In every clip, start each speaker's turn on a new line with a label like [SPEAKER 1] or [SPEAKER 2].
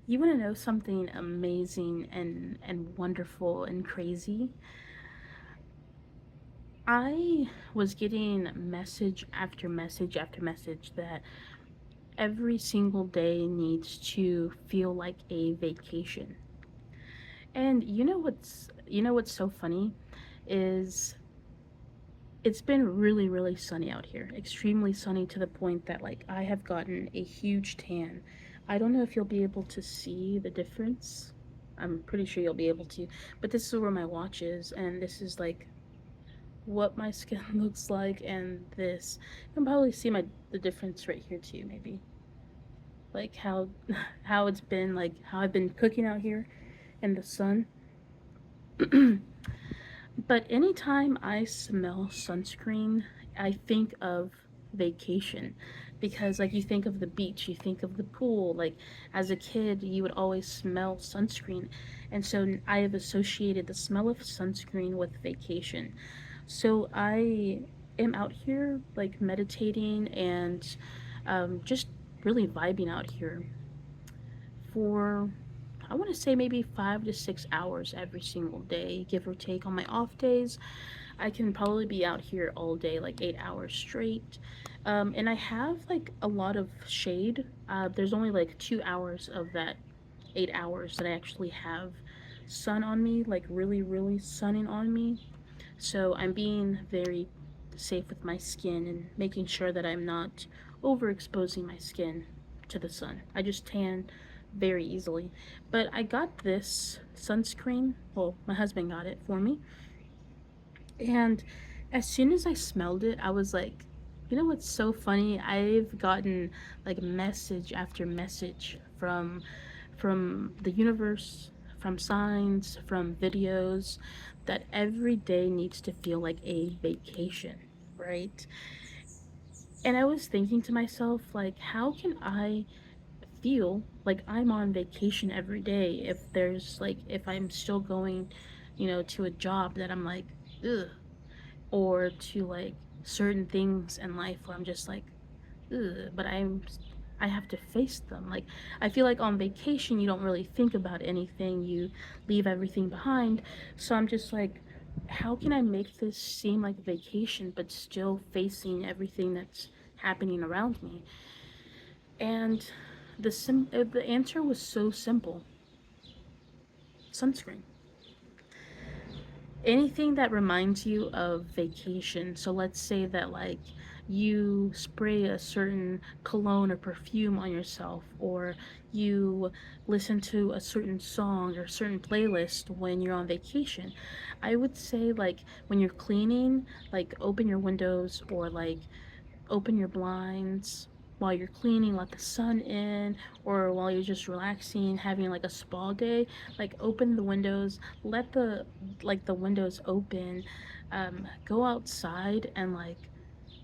[SPEAKER 1] You want to know something amazing and wonderful and crazy? I was getting message after message after message that every single day needs to feel like a vacation. And you know what's so funny is it's been really sunny out here. Extremely sunny to the point that like I have gotten a huge tan. I don't know if you'll be able to see the difference. I'm pretty sure you'll be able to. But this is where my watch is, and this is like what my skin looks like, and this you can probably see my the difference right here too, maybe. Like how how it's been, like how I've been cooking out here in the sun. But anytime I smell sunscreen, I think of vacation because like you think of the beach, you think of the pool, like as a kid you would always smell sunscreen. And so I have associated the smell of sunscreen with vacation. So I am out here like meditating and just really vibing out here for I want to say maybe 5 to 6 hours every single day, give or take. On my off days, I can probably be out here all day, like 8 hours straight. And I have like a lot of shade. There's only like 2 hours of that 8 hours that I actually have sun on me, like really sunning on me. So I'm being very safe with my skin and making sure that I'm not overexposing my skin to the sun. I just tan very easily. But I got this sunscreen. Well, my husband got it for me. And as soon as I smelled it, I was like, you know what's so funny? I've gotten like message after message from the universe, from signs, from videos that every day needs to feel like a vacation, right? And I was thinking to myself like how can I feel like I'm on vacation every day if I'm still going, to a job that I'm like, ugh, or to like certain things in life where I'm just like, ugh, but I have to face them. Like I feel like on vacation you don't really think about anything. You leave everything behind. So I'm just like, how can I make this seem like a vacation but still facing everything that's happening around me? And the answer was so simple. Sunscreen. Anything that reminds you of vacation. So let's say that like you spray a certain cologne or perfume on yourself, or you listen to a certain song or certain playlist when you're on vacation. I would say like when you're cleaning, like open your windows or like open your blinds while you're cleaning, let the sun in, or while you're just relaxing, having like a spa day, like open the windows, let the windows open, go outside and like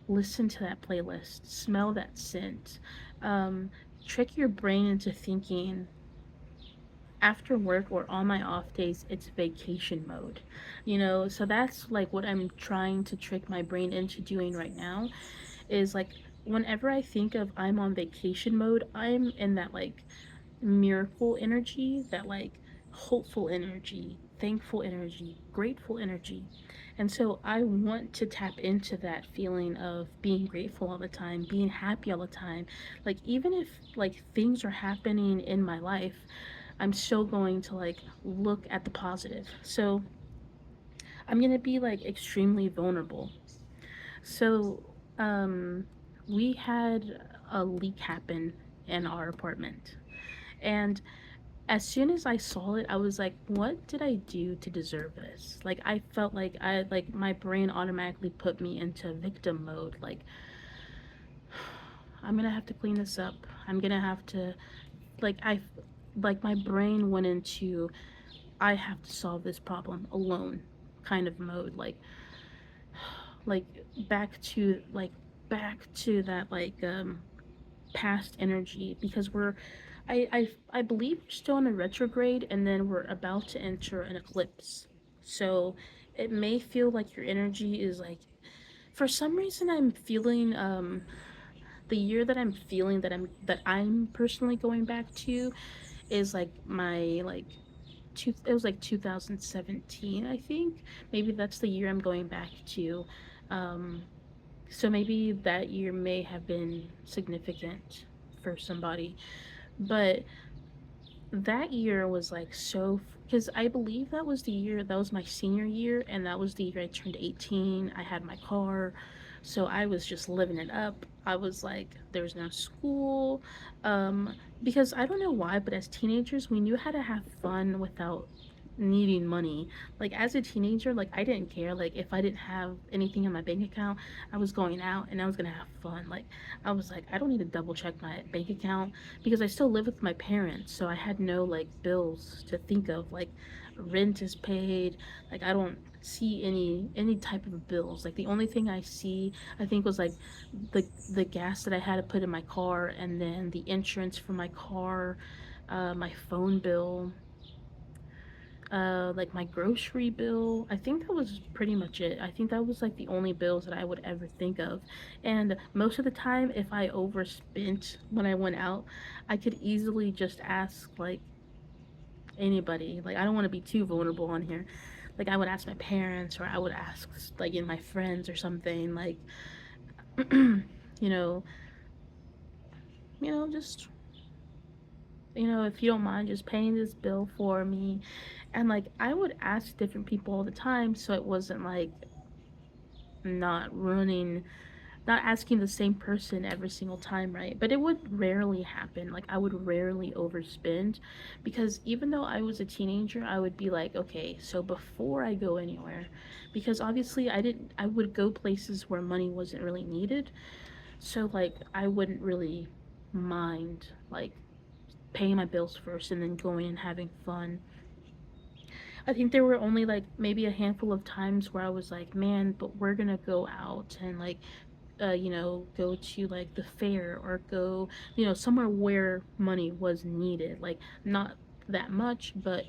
[SPEAKER 1] listen to that playlist, smell that scent, um, trick your brain into thinking after work or on my off days it's vacation mode, so that's like what I'm trying to trick my brain into doing right now is like whenever I think of I'm on vacation mode, I'm in that like miracle energy, that like hopeful energy, thankful energy, grateful energy. And so I want to tap into that feeling of being grateful all the time, being happy all the time. Like even if like things are happening in my life, I'm still going to like look at the positive. So I'm going to be like extremely vulnerable. So, we had a leak happen in our apartment. And as soon as I saw it, I was like, what did I do to deserve this? Like, I felt like my brain automatically put me into victim mode. Like, I'm gonna have to clean this up. I'm gonna have to, like, like, my brain went into, I have to solve this problem alone kind of mode. Like, back to, back to that, past energy because I believe we're still in a retrograde and then we're about to enter an eclipse. So it may feel like your energy is like for some reason I'm feeling the year that I'm feeling that I'm personally going back to is like my like it was like 2017, I think. Maybe that's the year I'm going back to. Um, so maybe that year may have been significant for somebody. But that year was like so, because I believe that was the year, that was my senior year, and that was the year I turned 18. I had my car, so I was just living it up. I was like, there was no school, um, because I don't know why, but as teenagers, we knew how to have fun without needing money. Like as a teenager, like I didn't care. Like if I didn't have anything in my bank account, I was going out and I was gonna have fun. Like I was like, I don't need to double check my bank account because I still live with my parents, so I had no like bills to think of. Like rent is paid. Like I don't see any type of bills. Like the only thing I see, I think, was like the gas that I had to put in my car, and then the insurance for my car, my phone bill, like my grocery bill. I think that was pretty much it. I think that was like the only bills that I would ever think of. And most of the time, if I overspent when I went out, I could easily just ask like anybody. Like I don't want to be too vulnerable on here. Like I would ask my parents, or I would ask like in my friends or something, like you know, just if you don't mind just paying this bill for me. And like I would ask different people all the time, so it wasn't like not running, not asking the same person every single time, right? But it would rarely happen. Like I would rarely overspend, because even though I was a teenager, I would be like, okay, so before I go anywhere, because obviously I would go places where money wasn't really needed. So like I wouldn't really mind like paying my bills first and then going and having fun. I think there were only like maybe a handful of times where I was like, man, but we're gonna go out and like go to like the fair, or go, somewhere where money was needed. Like not that much, but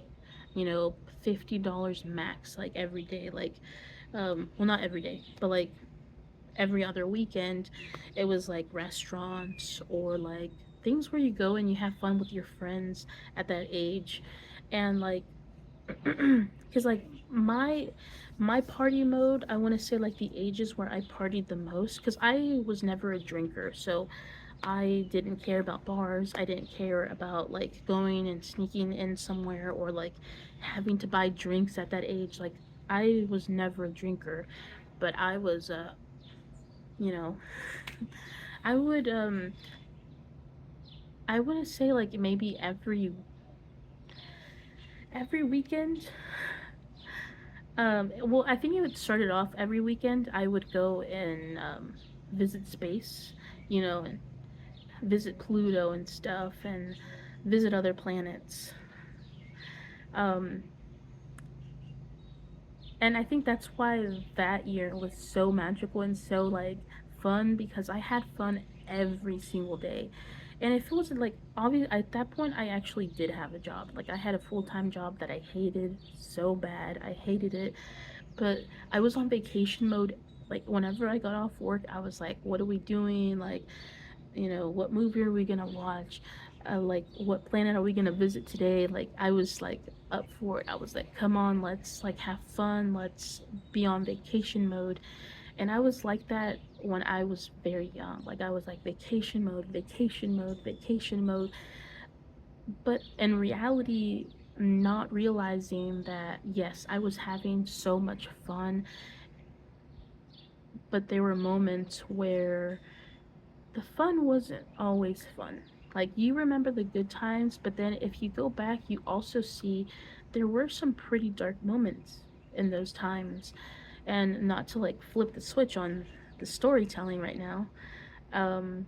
[SPEAKER 1] $50 max, like every day. Like, well, not every day, but like every other weekend, it was like restaurants, or like things where you go and you have fun with your friends at that age. And like, because like my party mode, I want to say like the ages where I partied the most, because I was never a drinker, so I didn't care about bars. I didn't care about like going and sneaking in somewhere, or like having to buy drinks at that age. Like I was never a drinker, but I was you know I would I want to say like maybe every weekend. Well, I think it would started off every weekend. I would go and visit space, and visit Pluto and stuff, and visit other planets. Um, and I think that's why that year was so magical and so like fun, because I had fun every single day. And it feels like obvious at that point I actually did have a job. Like I had a full-time job that I hated so bad. I hated it. But I was on vacation mode. Like whenever I got off work, I was like, what are we doing? Like, what movie are we gonna watch? Like what planet are we gonna visit today? Like I was like up for it. I was like, come on, let's like have fun. Let's be on vacation mode. And I was like that when I was very young. Like I was like vacation mode, vacation mode, vacation mode. But in reality, not realizing that yes, I was having so much fun, but there were moments where the fun wasn't always fun. Like you remember the good times, but then if you go back, you also see there were some pretty dark moments in those times. And not to like flip the switch on the storytelling right now. Um,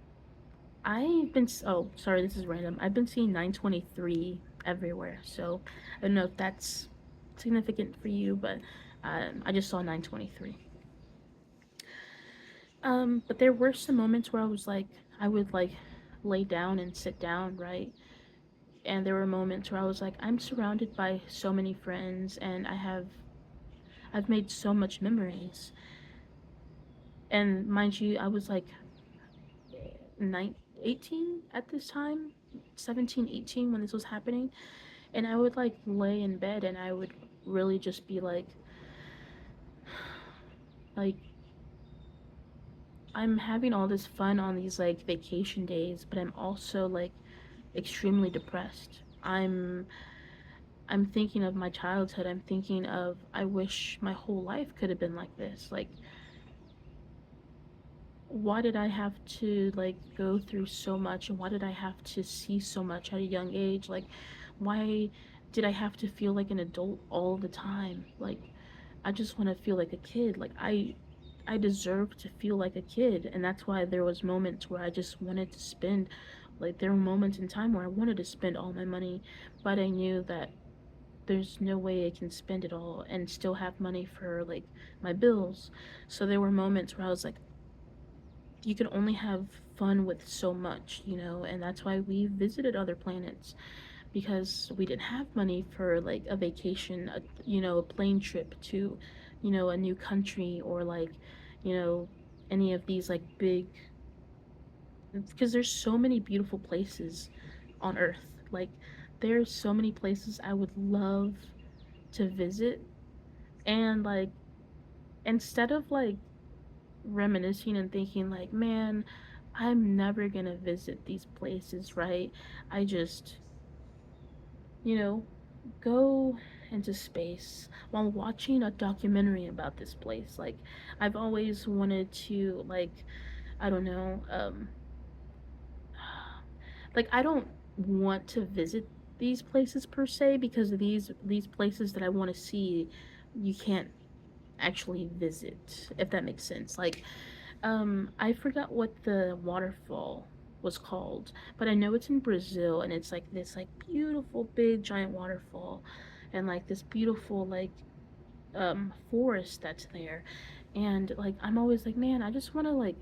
[SPEAKER 1] oh, sorry, this is random. I've been seeing 923 everywhere. So I don't know if that's significant for you, but I just saw 923. But there were some moments where I would like lay down and sit down, right? And there were moments where I was like, I'm surrounded by so many friends, and I've made so much memories. And mind you, I was like 18 at this time. 17, 18 when this was happening, and I would like lay in bed and I would really just be like I'm having all this fun on these like vacation days, but I'm also like extremely depressed. I'm thinking of my childhood. I'm thinking of I wish my whole life could have been like this. Like why did I have to like go through so much, and why did I have to see so much at a young age? Like why did I have to feel like an adult all the time? Like I just want to feel like a kid. Like I deserve to feel like a kid, and that's why there was moments where I just wanted to spend, like there were moments in time where I wanted to spend all my money, but I knew that there's no way I can spend it all and still have money for like my bills. So there were moments where I was like, you can only have fun with so much, you know, and that's why we visited other planets because we didn't have money for like a vacation, a plane trip to, a new country or like, you know, any of these like big, because there's so many beautiful places on Earth. Like there's so many places I would love to visit, and like instead of like reminiscing and thinking like, man, I'm never gonna visit these places, right? I just, you know, go into space while watching a documentary about this place. Like I've always wanted to like, I don't know, like I don't want to visit these places per se because these places that I want to see, you can't actually visit, if that makes sense. Like I forgot what the waterfall was called, but I know it's in Brazil and it's like this like beautiful big giant waterfall and like this beautiful like forest that's there. And like I'm always like, man, I just want to like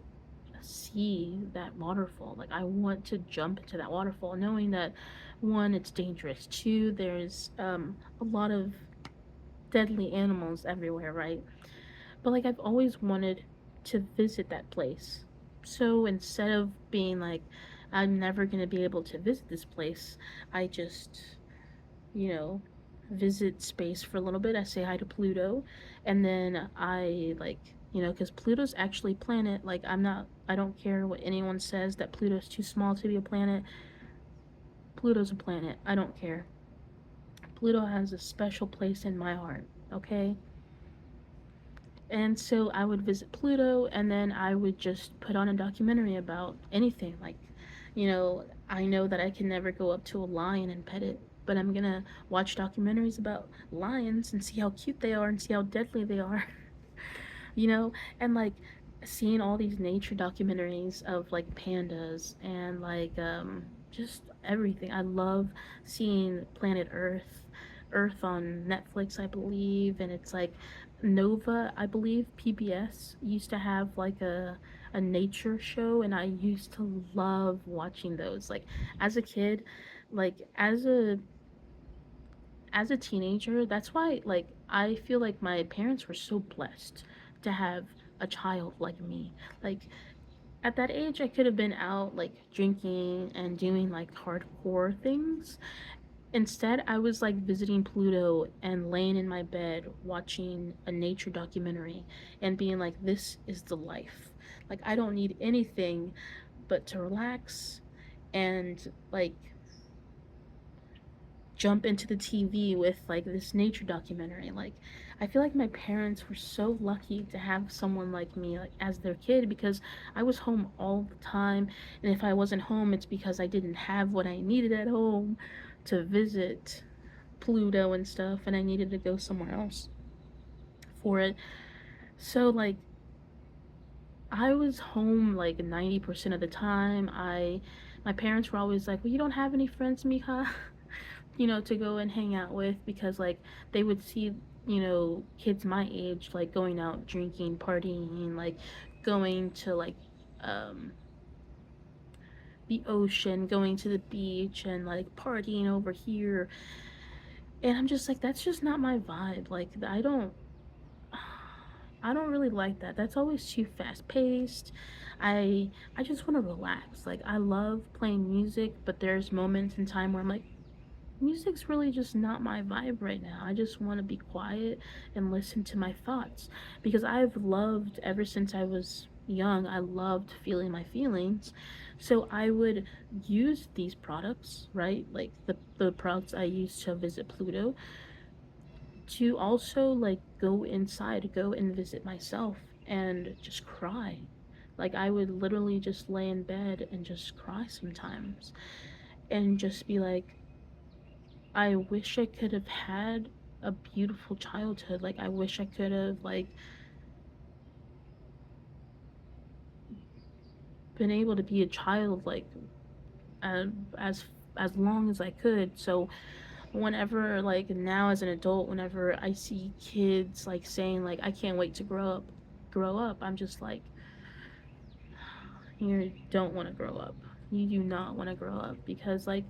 [SPEAKER 1] see that waterfall. Like I want to jump into that waterfall knowing that one, it's dangerous. Two, there's a lot of deadly animals everywhere, right? But like I've always wanted to visit that place. So instead of being like, I'm never going to be able to visit this place, I just, you know, visit space for a little bit. I say hi to Pluto, and then I like, because Pluto's actually a planet. Like I don't care what anyone says that Pluto's too small to be a planet. Pluto's a planet. I don't care. Pluto has a special place in my heart, okay? And so I would visit Pluto and then I would just put on a documentary about anything. Like, I know that I can never go up to a lion and pet it, but I'm gonna watch documentaries about lions and see how cute they are and see how deadly they are, you know? And like seeing all these nature documentaries of like pandas and like just everything. I love seeing Planet Earth, Earth on Netflix, I believe, and it's like Nova, I believe PBS used to have like a nature show, and I used to love watching those. Like as a kid, like as a teenager, that's why like I feel like my parents were so blessed to have a child like me. Like at that age I could have been out like drinking and doing like hardcore things. Instead, I was like visiting Pluto and laying in my bed watching a nature documentary and being like, this is the life. Like, I don't need anything but to relax and like jump into the TV with like this nature documentary. Like, I feel like my parents were so lucky to have someone like me like as their kid because I was home all the time, and if I wasn't home, it's because I didn't have what I needed at home to visit Pluto and stuff, and I needed to go somewhere else for it. So like I was home like 90% of the time. My parents were always like, "Well, you don't have any friends, Mika," to go and hang out with because like they would see, kids my age like going out drinking, partying, like going to like um the ocean, going to the beach and like partying over here. And I'm just like that's just not my vibe. Like I don't I don't really like that. That's always too fast paced. I just want to relax. Like I love playing music, but there's moments in time where I'm like, music's really just not my vibe right now. I just want to be quiet and listen to my thoughts because I've loved ever since I was young. I loved feeling my feelings. So I would use these products, right? Like the products I used to visit Pluto to also like go inside, go and visit myself and just cry. Like I would literally just lay in bed and just cry sometimes and just be like, I wish I could have had a beautiful childhood. Like I wish I could have like been able to be a child like uh, as as long as I could. So whenever like now as an adult, whenever I see kids like saying like I can't wait to grow up, I'm just like you don't want to grow up. You do not want to grow up because like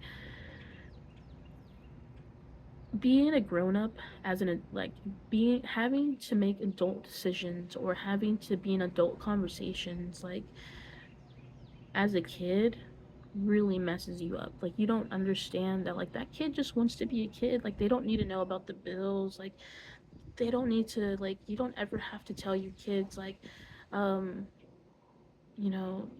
[SPEAKER 1] being a grown up as an like being having to make adult decisions or having to be in adult conversations like as a kid really messes you up. Like you don't understand that like that kid just wants to be a kid. Like they don't need to know about the bills. Like they don't need to like you don't ever have to tell your kids like um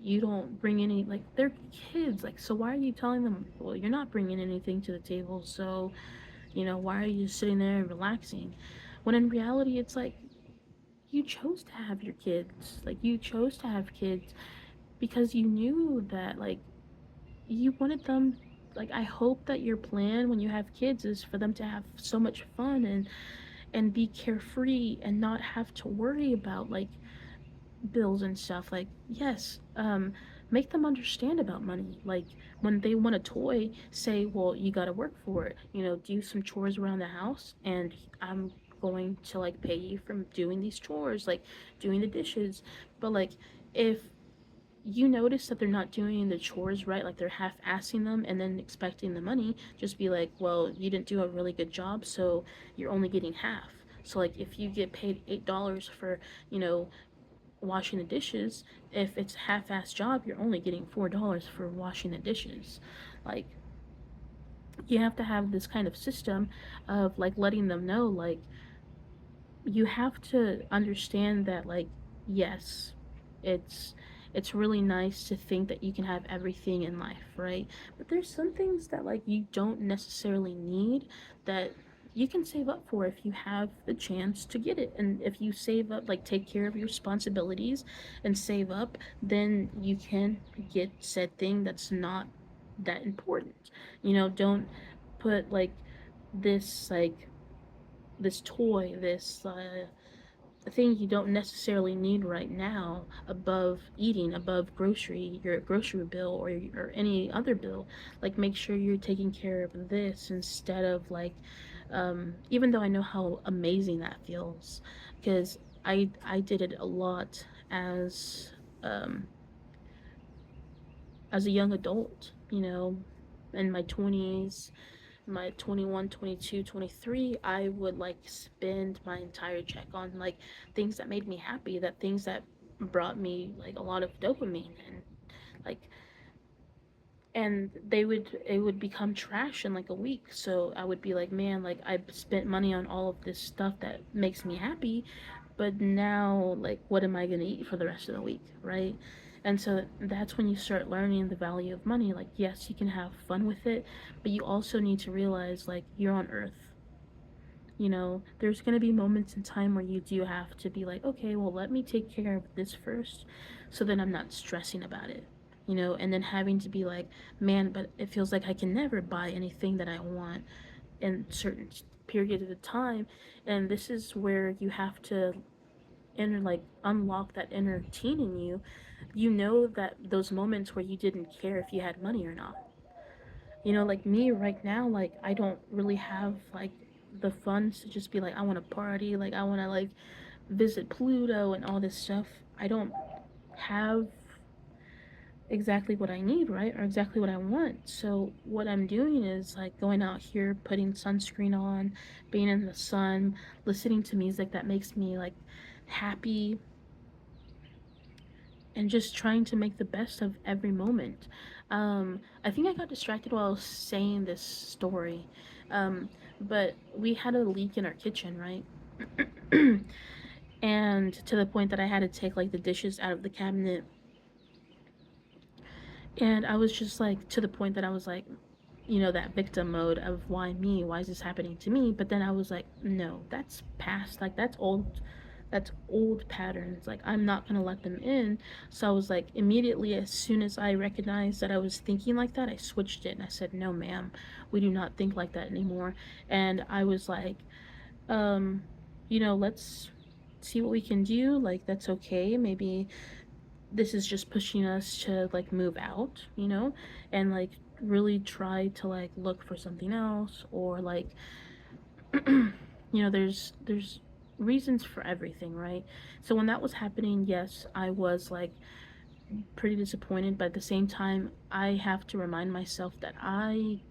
[SPEAKER 1] you don't bring any like they're kids. Like so why are you telling them well you're not bringing anything to the table. So, why are you just sitting there and relaxing? When in reality it's like you chose to have your kids. Like you chose to have kids because you knew that like you wanted them like I hope that your plan when you have kids is for them to have so much fun and be carefree and not have to worry about like bills and stuff. Like yes, make them understand about money. Like when they want a toy, say well you got to work for it, do some chores around the house and I'm going to like pay you from doing these chores, like doing the dishes. But like if you notice that they're not doing the chores right, like they're half assing them and then expecting the money, just be like, well, you didn't do a really good job, so you're only getting half. So, like, if you get paid $8 for, you know, washing the dishes, if it's a half assed job, you're only getting $4 for washing the dishes. Like, you have to have this kind of system of like letting them know, like, you have to understand that like yes it's it's really nice to think that you can have everything in life, right? But there's some things that like you don't necessarily need that you can save up for if you have the chance to get it. And if you save up, like take care of your responsibilities and save up, then you can get said thing that's not that important. Don't put like this like this toy, this thing you don't necessarily need right now above eating, above your grocery bill or any other bill. Like make sure you're taking care of this instead of like, even though I know how amazing that feels, because I did it a lot um, as a young adult, in my 20s, my 21, 22, 23, I would like spend my entire check on like things that made me happy, that things that brought me like a lot of dopamine like and it would become trash in like a week. So I would be like, man, like I spent money on all of this stuff that makes me happy, but now like what am I going to eat for the rest of the week, right? And so that's when you start learning the value of money. Like yes, you can have fun with it, but you also need to realize like you're on earth. There's going to be moments in time where you do have to be like, okay, well, let me take care of this first so then I'm not stressing about it. And then having to be like, man, but it feels like I can never buy anything that I want in certain period of the time. And this is where you have to like unlock that inner teen in you. That those moments where you didn't care if you had money or not. Like me right now, like I don't really have like the funds to just be like I want to party, like I want to like visit Pluto and all this stuff. I don't have exactly what I need, right? Or exactly what I want. So what I'm doing is like going out here, putting sunscreen on, being in the sun, listening to music that makes me like happy, and just trying to make the best of every moment. I think I got distracted while I was saying this story, um, but we had a leak in our kitchen, right? And to the point that I had to take like the dishes out of the cabinet. And I was just like, to the point that I was like, that victim mode of why me? Why is this happening to me? But then I was like, no, that's past. Like, that's old patterns. Like, I'm not going to let them in. So I was like, immediately, as soon as I recognized that I was thinking like that, I switched it and I said, no, ma'am, we do not think like that anymore. And I was like, um, let's see what we can do. Like, that's okay. Maybe this is just pushing us to like move out, and like really try to like look for something else, or like there's reasons for everything, right? So when that was happening, yes, I was like pretty disappointed, but at the same time I have to remind myself that I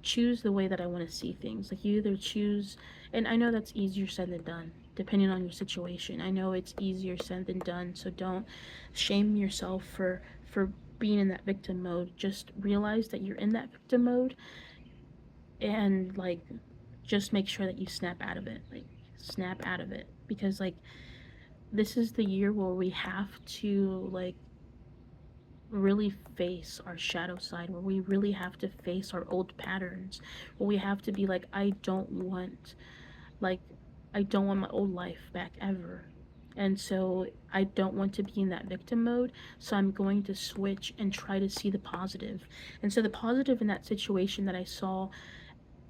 [SPEAKER 1] choose the way that I want to see things. Like, you either choose, and I know that's easier said than done, depending on your situation. I know it's easier said than done, so don't shame yourself for being in that victim mode. Just realize that you're in that victim mode, and like just make sure that you snap out of it. Like, snap out of it, because like this is the year where we have to like really face our shadow side, where we really have to face our old patterns, where we have to be like, like I don't want my old life back ever. And so I don't want to be in that victim mode, so I'm going to switch and try to see the positive. And so the positive in that situation that I saw,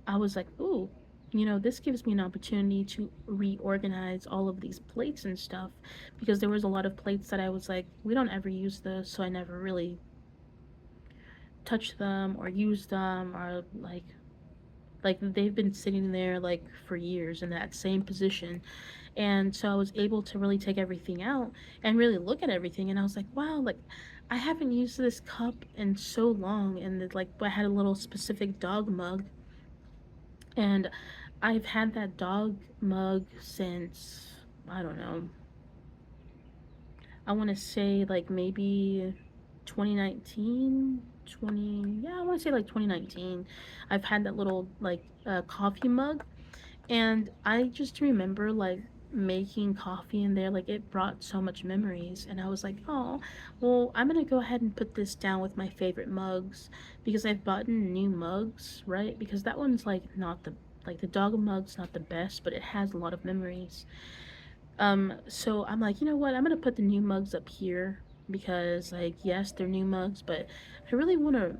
[SPEAKER 1] I was like, ooh, this gives me an opportunity to reorganize all of these plates and stuff, because there was a lot of plates that I was like, we don't ever use those, so I never really touch them or use them, or like they've been sitting there like for years in that same position. And so I was able to really take everything out and really look at everything, and I was like, wow, like I haven't used this cup in so long. And like I had a little specific dog mug, and I've had that dog mug since, I don't know, I want to say like maybe 2019, 20, yeah, I want to say like 2019. I've had that little like coffee mug, and I just remember like making coffee in there. Like, it brought so much memories, and I was like, oh, well, I'm gonna go ahead and put this down with my favorite mugs, because I've bought new mugs, right? Because that one's like not the, like the dog mug's not the best, but it has a lot of memories. So I'm like, you know what? I'm gonna put the new mugs up here, because like, yes, they're new mugs, but I really want to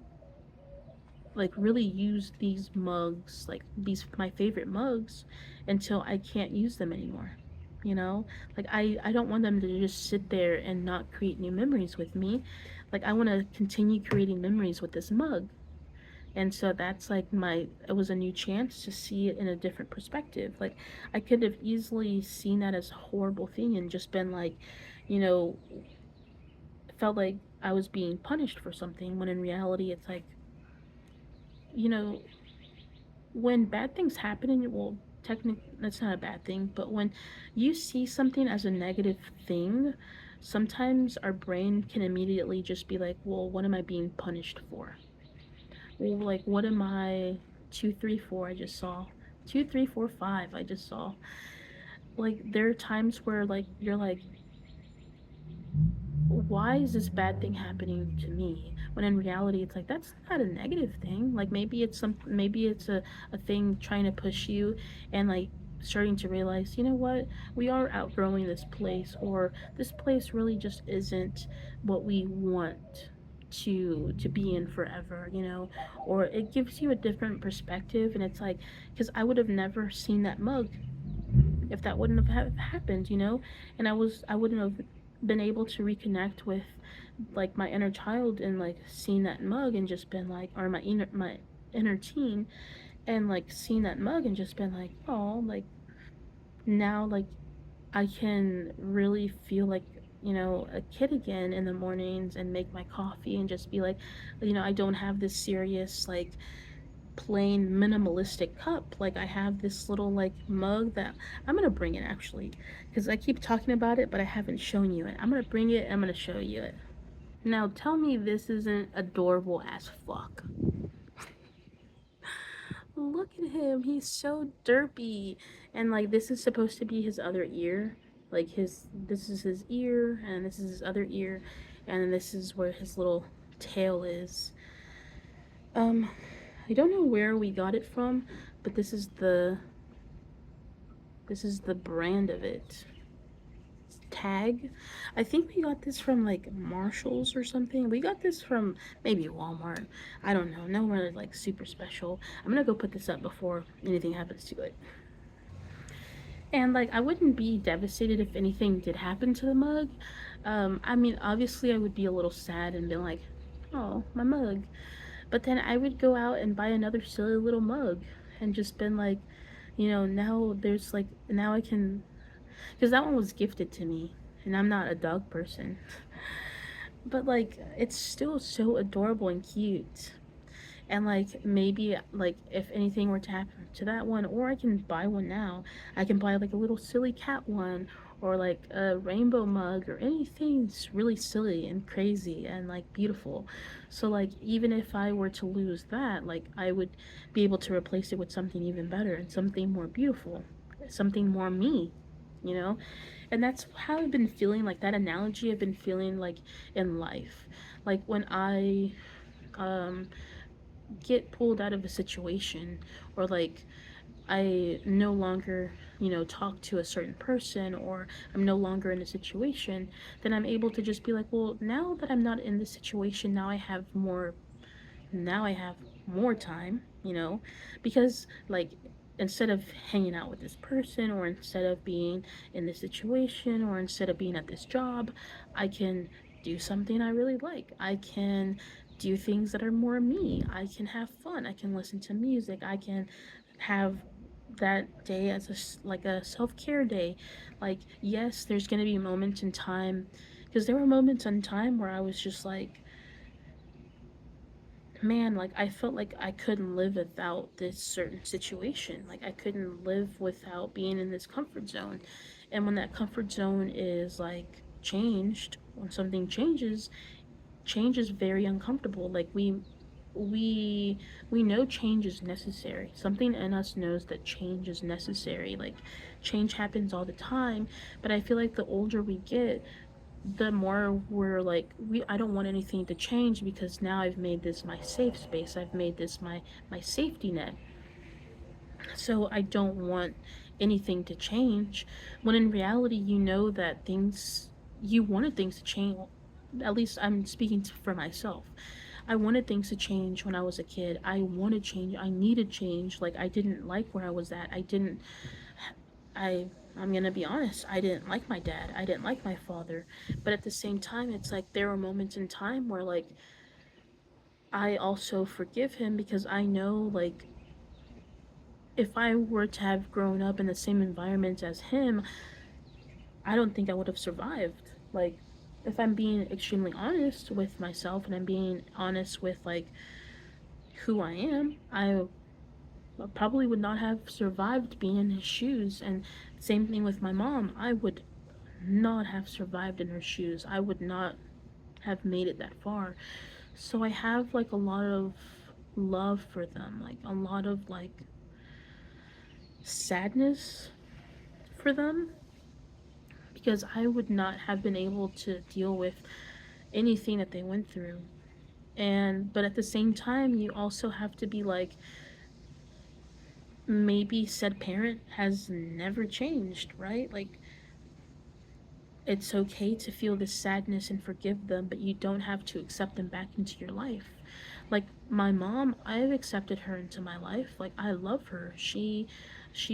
[SPEAKER 1] like really use these mugs, like these my favorite mugs, until I can't use them anymore. Like, I don't want them to just sit there and not create new memories with me. Like, I want to continue creating memories with this mug. And so that's like it was a new chance to see it in a different perspective. Like, I could have easily seen that as a horrible thing and just been like, you know felt like I was being punished for something, when in reality it's like, you know when bad things happen, and well, technically that's not a bad thing, but when you see something as a negative thing, sometimes our brain can immediately just be like, well, what am I being punished for? Well, like, what am I, 2, 3, 4, I just saw, 2, 3, 4, 5, I just saw. Like, there are times where like you're like, why is this bad thing happening to me, when in reality it's like, that's not a negative thing. Like, maybe it's a thing trying to push you, and like starting to realize, you know what, we are outgrowing this place, or this place really just isn't what we want to be in forever, or it gives you a different perspective. And it's like, because I would have never seen that mug if that wouldn't have happened, and I wouldn't have been able to reconnect with like my inner child, and like seeing that mug and just been like, or my inner teen, and like seeing that mug and just been like, oh, like now, like I can really feel like, a kid again in the mornings, and make my coffee and just be like, I don't have this serious like plain minimalistic cup. Like I have this little like mug that I'm gonna bring it actually, because I keep talking about it, but I haven't shown you it. I'm gonna bring it. I'm gonna show you it. Now tell me this isn't adorable as fuck. Look at him. He's so derpy. And like this is supposed to be his other ear. Like his this is his ear and this is his other ear and then this is where his little tail is. Um I don't know where we got it from, but this is the brand of it. Tag. I think we got this from like Marshalls or something. We got this from maybe Walmart. I don't know. Nowhere like super special. I'm gonna go put this up before anything happens to it. And like I wouldn't be devastated if anything did happen to the mug. I mean, obviously I would be a little sad and be like, "Oh, my mug." But then I would go out and buy another silly little mug and just been like, now there's like now I can because that one was gifted to me and I'm not a dog person. But like it's still so adorable and cute. And like maybe like if anything were to happen to that one, or I can buy one now. I can buy like a little silly cat one or like a rainbow mug or anything really silly and crazy and like beautiful. So like even if I were to lose that, like I would be able to replace it with something even better and something more beautiful, something more me, you know? And that's how I've been feeling, like that analogy I've been feeling like in life. Like when I um get pulled out of a situation, or like I no longer, talk to a certain person, or I'm no longer in a situation, then I'm able to just be like, well, now that I'm not in this situation, now I have more time, because like instead of hanging out with this person, or instead of being in this situation, or instead of being at this job, I can do something I really like. I can do things that are more me. I can have fun. I can listen to music. I can have that day as like a self-care day. Like yes, there's going to be moments in time, because there were moments in time where I was just like, man, like I felt like I couldn't live without this certain situation. Like I couldn't live without being in this comfort zone. And when that comfort zone is like changed, when something changes, change is very uncomfortable. Like we we know change is necessary. Something in us knows that change is necessary. Like change happens all the time, but I feel like the older we get, the more we're like, we I don't want anything to change because now I've made this my safe space. I've made this my safety net. So I don't want anything to change, when in reality you know that things you wanted things to change. At least I'm speaking for myself. I wanted things to change when I was a kid. I wanted change. I needed change. Like I didn't like where I was at. I I'm gonna be honest, I didn't like my dad. I didn't like my father. But at the same time, it's like there were moments in time where like I also forgive him, because I know like if I were to have grown up in the same environment as him, I don't think I would have survived. Like if I'm being extremely honest with myself and I'm being honest with like who I am, I probably would not have survived being in his shoes. And same thing with my mom. I would not have survived in her shoes. I would not have made it that far. So I have like a lot of love for them, like a lot of like sadness for them, because I would not have been able to deal with anything that they went through. And but at the same time, you also have to be like, maybe said parent has never changed, right? Like it's okay to feel this sadness and forgive them, but you don't have to accept them back into your life. Like my mom, I've accepted her into my life. Like I love her. She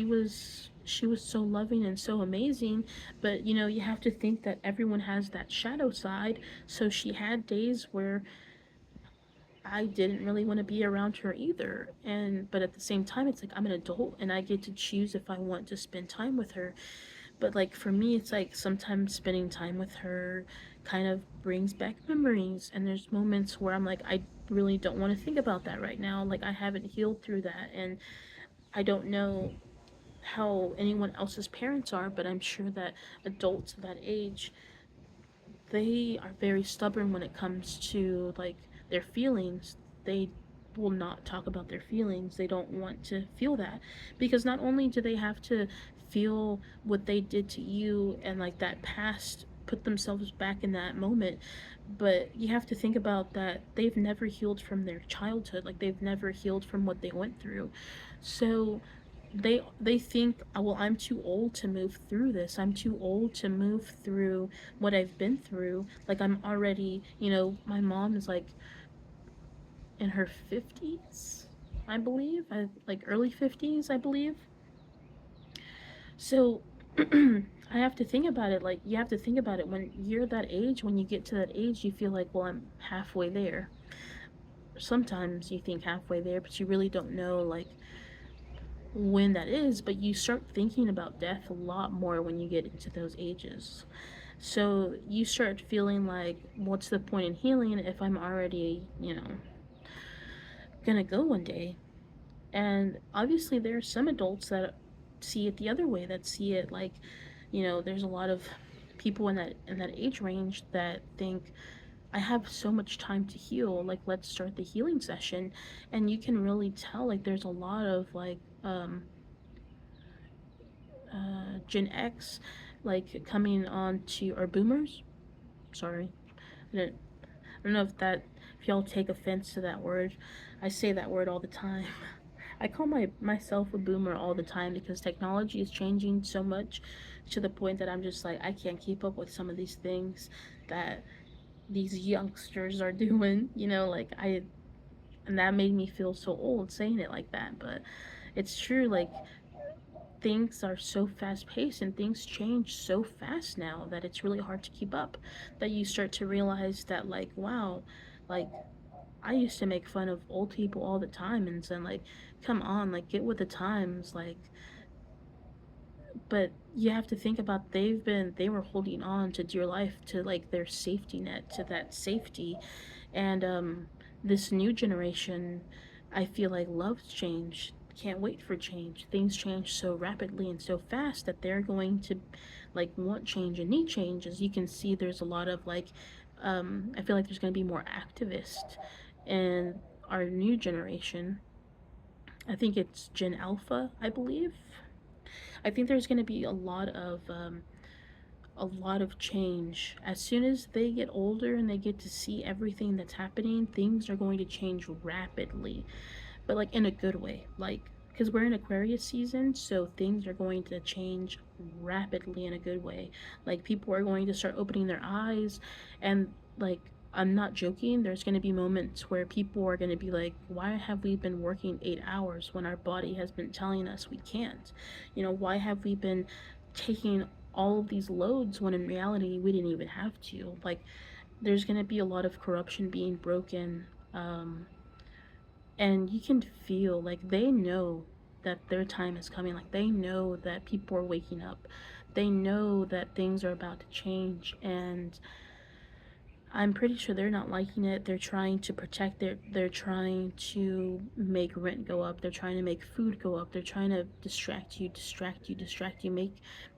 [SPEAKER 1] was so loving and so amazing, but you have to think that everyone has that shadow side. So she had days where I didn't really want to be around her either. And but at the same time, it's like I'm an adult and I get to choose if I want to spend time with her. But like for me, it's like sometimes spending time with her kind of brings back memories, and there's moments where I'm like, really don't want to think about that right now. Like, I haven't healed through that, and I don't know how anyone else's parents are, but I'm sure that adults of that age, they are very stubborn when it comes to like their feelings. They will not talk about their feelings. They don't want to feel that, because not only do they have to feel what they did to you and like that past, put themselves back in that moment, but you have to think about that they've never healed from their childhood. Like, they've never healed from what they went through. So they think, "Oh, well, I'm too old to move through this. I'm too old to move through what I've been through. Like, I'm already, my mom is like in her 50s, I believe. Like early 50s, I believe. So I have to think about it. Like, you have to think about it when you're that age. When you get to that age, you feel like, well, I'm halfway there. Sometimes you think halfway there, but you really don't know like when that is. But you start thinking about death a lot more when you get into those ages. So you start feeling like, what's the point in healing if I'm already, gonna go one day? And obviously, there are some adults that see it the other way, that see it like, there's a lot of people in that age range that think, I have so much time to heal. Like, let's start the healing session. And you can really tell, like, there's a lot of like Gen X, like, coming on to, or boomers. Sorry, I don't know if y'all take offense to that word. I say that word all the time. I call myself a boomer all the time because technology is changing so much, to the point that I'm just like, I can't keep up with some of these things that these youngsters are doing. Like, and that made me feel so old saying it like that, but it's true. Like, things are so fast paced and things change so fast now that it's really hard to keep up. That you start to realize that, like, wow, like, I used to make fun of old people all the time and saying, like, come on, like, get with the times, like. But you have to think about, they were holding on to dear life, to like their safety net, to that safety. And this new generation, I feel like, loves change, can't wait for change. Things change so rapidly and so fast that they're going to like want change and need change. As you can see, there's a lot of like, I feel like there's going to be more activists in our new generation. I think it's Gen Alpha, I believe. I think there's going to be a lot of change. As soon as they get older and they get to see everything that's happening, things are going to change rapidly, but like in a good way. Like, because we're in Aquarius season, so things are going to change rapidly in a good way. Like, people are going to start opening their eyes, and like, I'm not joking, there's going to be moments where people are going to be like, why have we been working 8 hours when our body has been telling us we can't? Why have we been taking all of these loads when in reality we didn't even have to? Like, there's going to be a lot of corruption being broken. And you can feel like they know that their time is coming. Like, they know that people are waking up. They know that things are about to change, and I'm pretty sure they're not liking it. They're trying to protect they're trying to make rent go up. They're trying to make food go up. They're trying to distract you,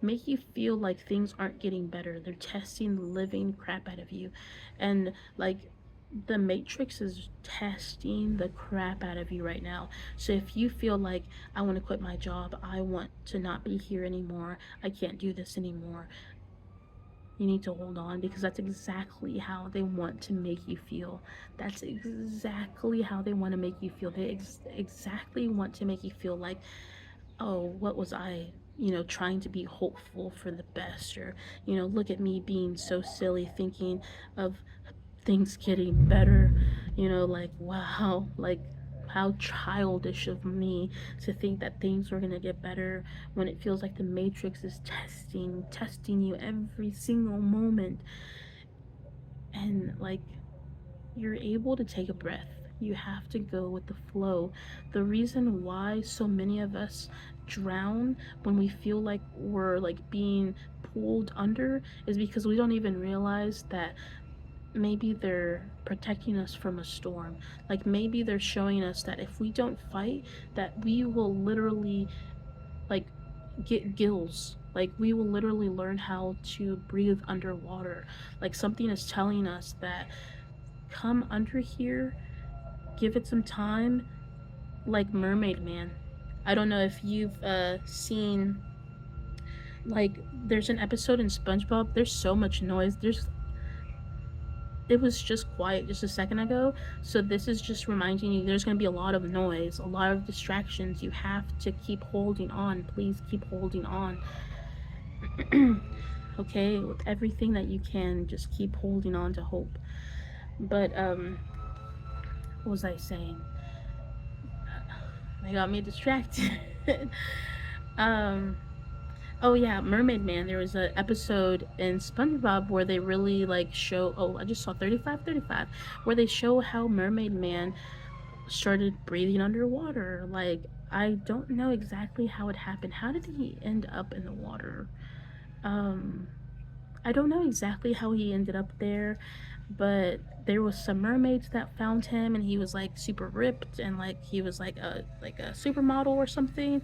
[SPEAKER 1] make you feel like things aren't getting better. They're testing the living crap out of you. And like, the Matrix is testing the crap out of you right now. So if you feel like, I want to quit my job, I want to not be here anymore, I can't do this anymore, you need to hold on, because that's exactly how they want to make you feel. That's exactly how they want to make you feel. They exactly want to make you feel like, oh, what was I, trying to be hopeful for the best, or, look at me being so silly thinking of things getting better, like, wow, like, how childish of me to think that things were going to get better, when it feels like the Matrix is testing you every single moment. And like, you're able to take a breath. You have to go with the flow. The reason why so many of us drown when we feel like we're like being pulled under is because we don't even realize that maybe they're protecting us from a storm. Like maybe they're showing us that if we don't fight, that we will literally like get gills. Like we will literally learn how to breathe underwater. Like something is telling us that come under here, give it some time, like Mermaid Man. I don't know if you've seen, like, there's an episode in SpongeBob. There's so much noise. It was just quiet just a second ago. So this is just reminding you there's going to be a lot of noise, a lot of distractions. You have to keep holding on. Please keep holding on. Okay, with everything that you can, just keep holding on to hope. But what was I saying? They got me distracted. um Oh yeah, Mermaid Man. There was an episode in SpongeBob where they really like show. Oh, I just saw 35, where they show how Mermaid Man started breathing underwater. Like I don't know exactly how it happened. How did he end up in the water? Um, I don't know exactly how he ended up there, but there was some mermaids that found him, and he was like super ripped, and like he was like a supermodel or something.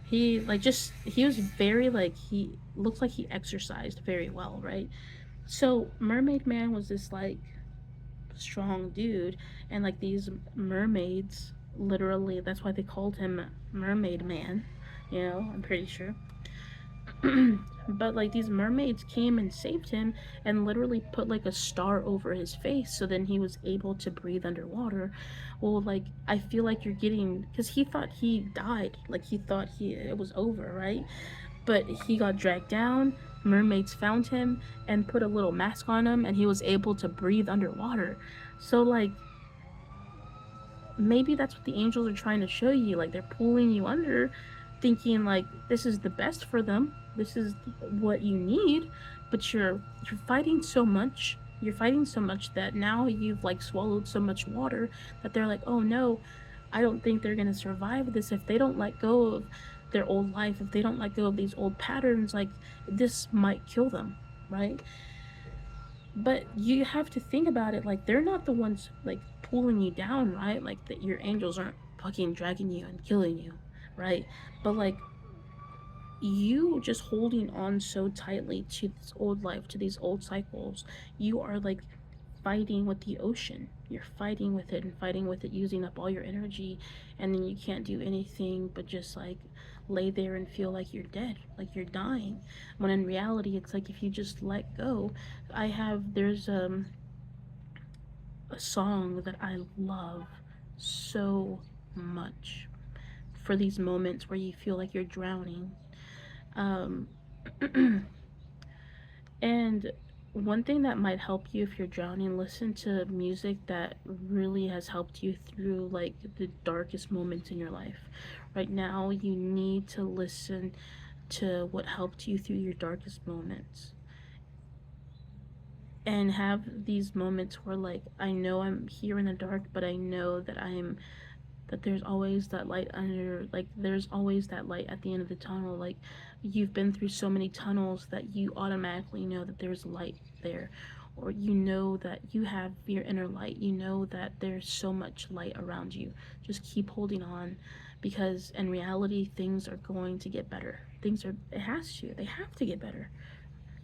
[SPEAKER 1] He like just he was very like he looks like he exercised very well, right? So Mermaid Man was this like strong dude, and like these mermaids literally that's why they called him Mermaid Man, you know, I'm pretty sure. But like these mermaids came and saved him and literally put like a star over his face so then he was able to breathe underwater. Well, like I feel like you're getting because he thought he died, like he thought he it was over, right? But he got dragged down. Mermaids found him and put a little mask on him, and he was able to breathe underwater. So like maybe that's what the angels are trying to show you. Like they're pulling you under, thinking like this is the best for them. This is what you need, but you're fighting so much. You're fighting so much that now you've like swallowed so much water that they're like, oh no, I don't think they're gonna survive this if they don't let go of their old life. If they don't let go of these old patterns, like this might kill them, right? But you have to think about it like they're not the ones like pulling you down, right? Like that your angels aren't fucking dragging you and killing you, right? But like you just holding on so tightly to this old life, to these old cycles, you are like fighting with the ocean. You're fighting with it and fighting with it, using up all your energy, and then you can't do anything but just like lay there and feel like you're dead, like you're dying. When in reality, it's like if you just let go. There's a song that I love so much for these moments where you feel like you're drowning. Um, And one thing that might help you if you're drowning, listen to music that really has helped you through like the darkest moments in your life. Right now, you need to listen to what helped you through your darkest moments and have these moments where like I know I'm here in the dark, but I know that there's always that light under, like there's always that light at the end of the tunnel. Like you've been through so many tunnels that you automatically know that there's light there, or you know that you have your inner light, you know that there's so much light around you. Just keep holding on, because in reality things are going to get better. They have to get better.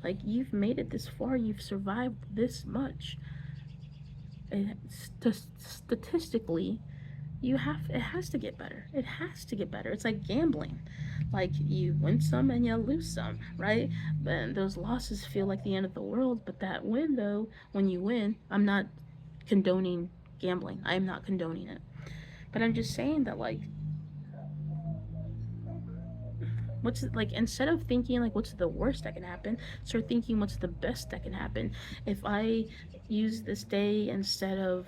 [SPEAKER 1] Like you've made it this far, you've survived this much. Statistically, it has to get better. It has to get better. It's like gambling. Like you win some and you lose some, right? And those losses feel like the end of the world, but that win though, when you win, I'm not condoning gambling. I am not condoning it. But I'm just saying that like what's like instead of thinking like what's the worst that can happen, start thinking what's the best that can happen. If I use this day instead of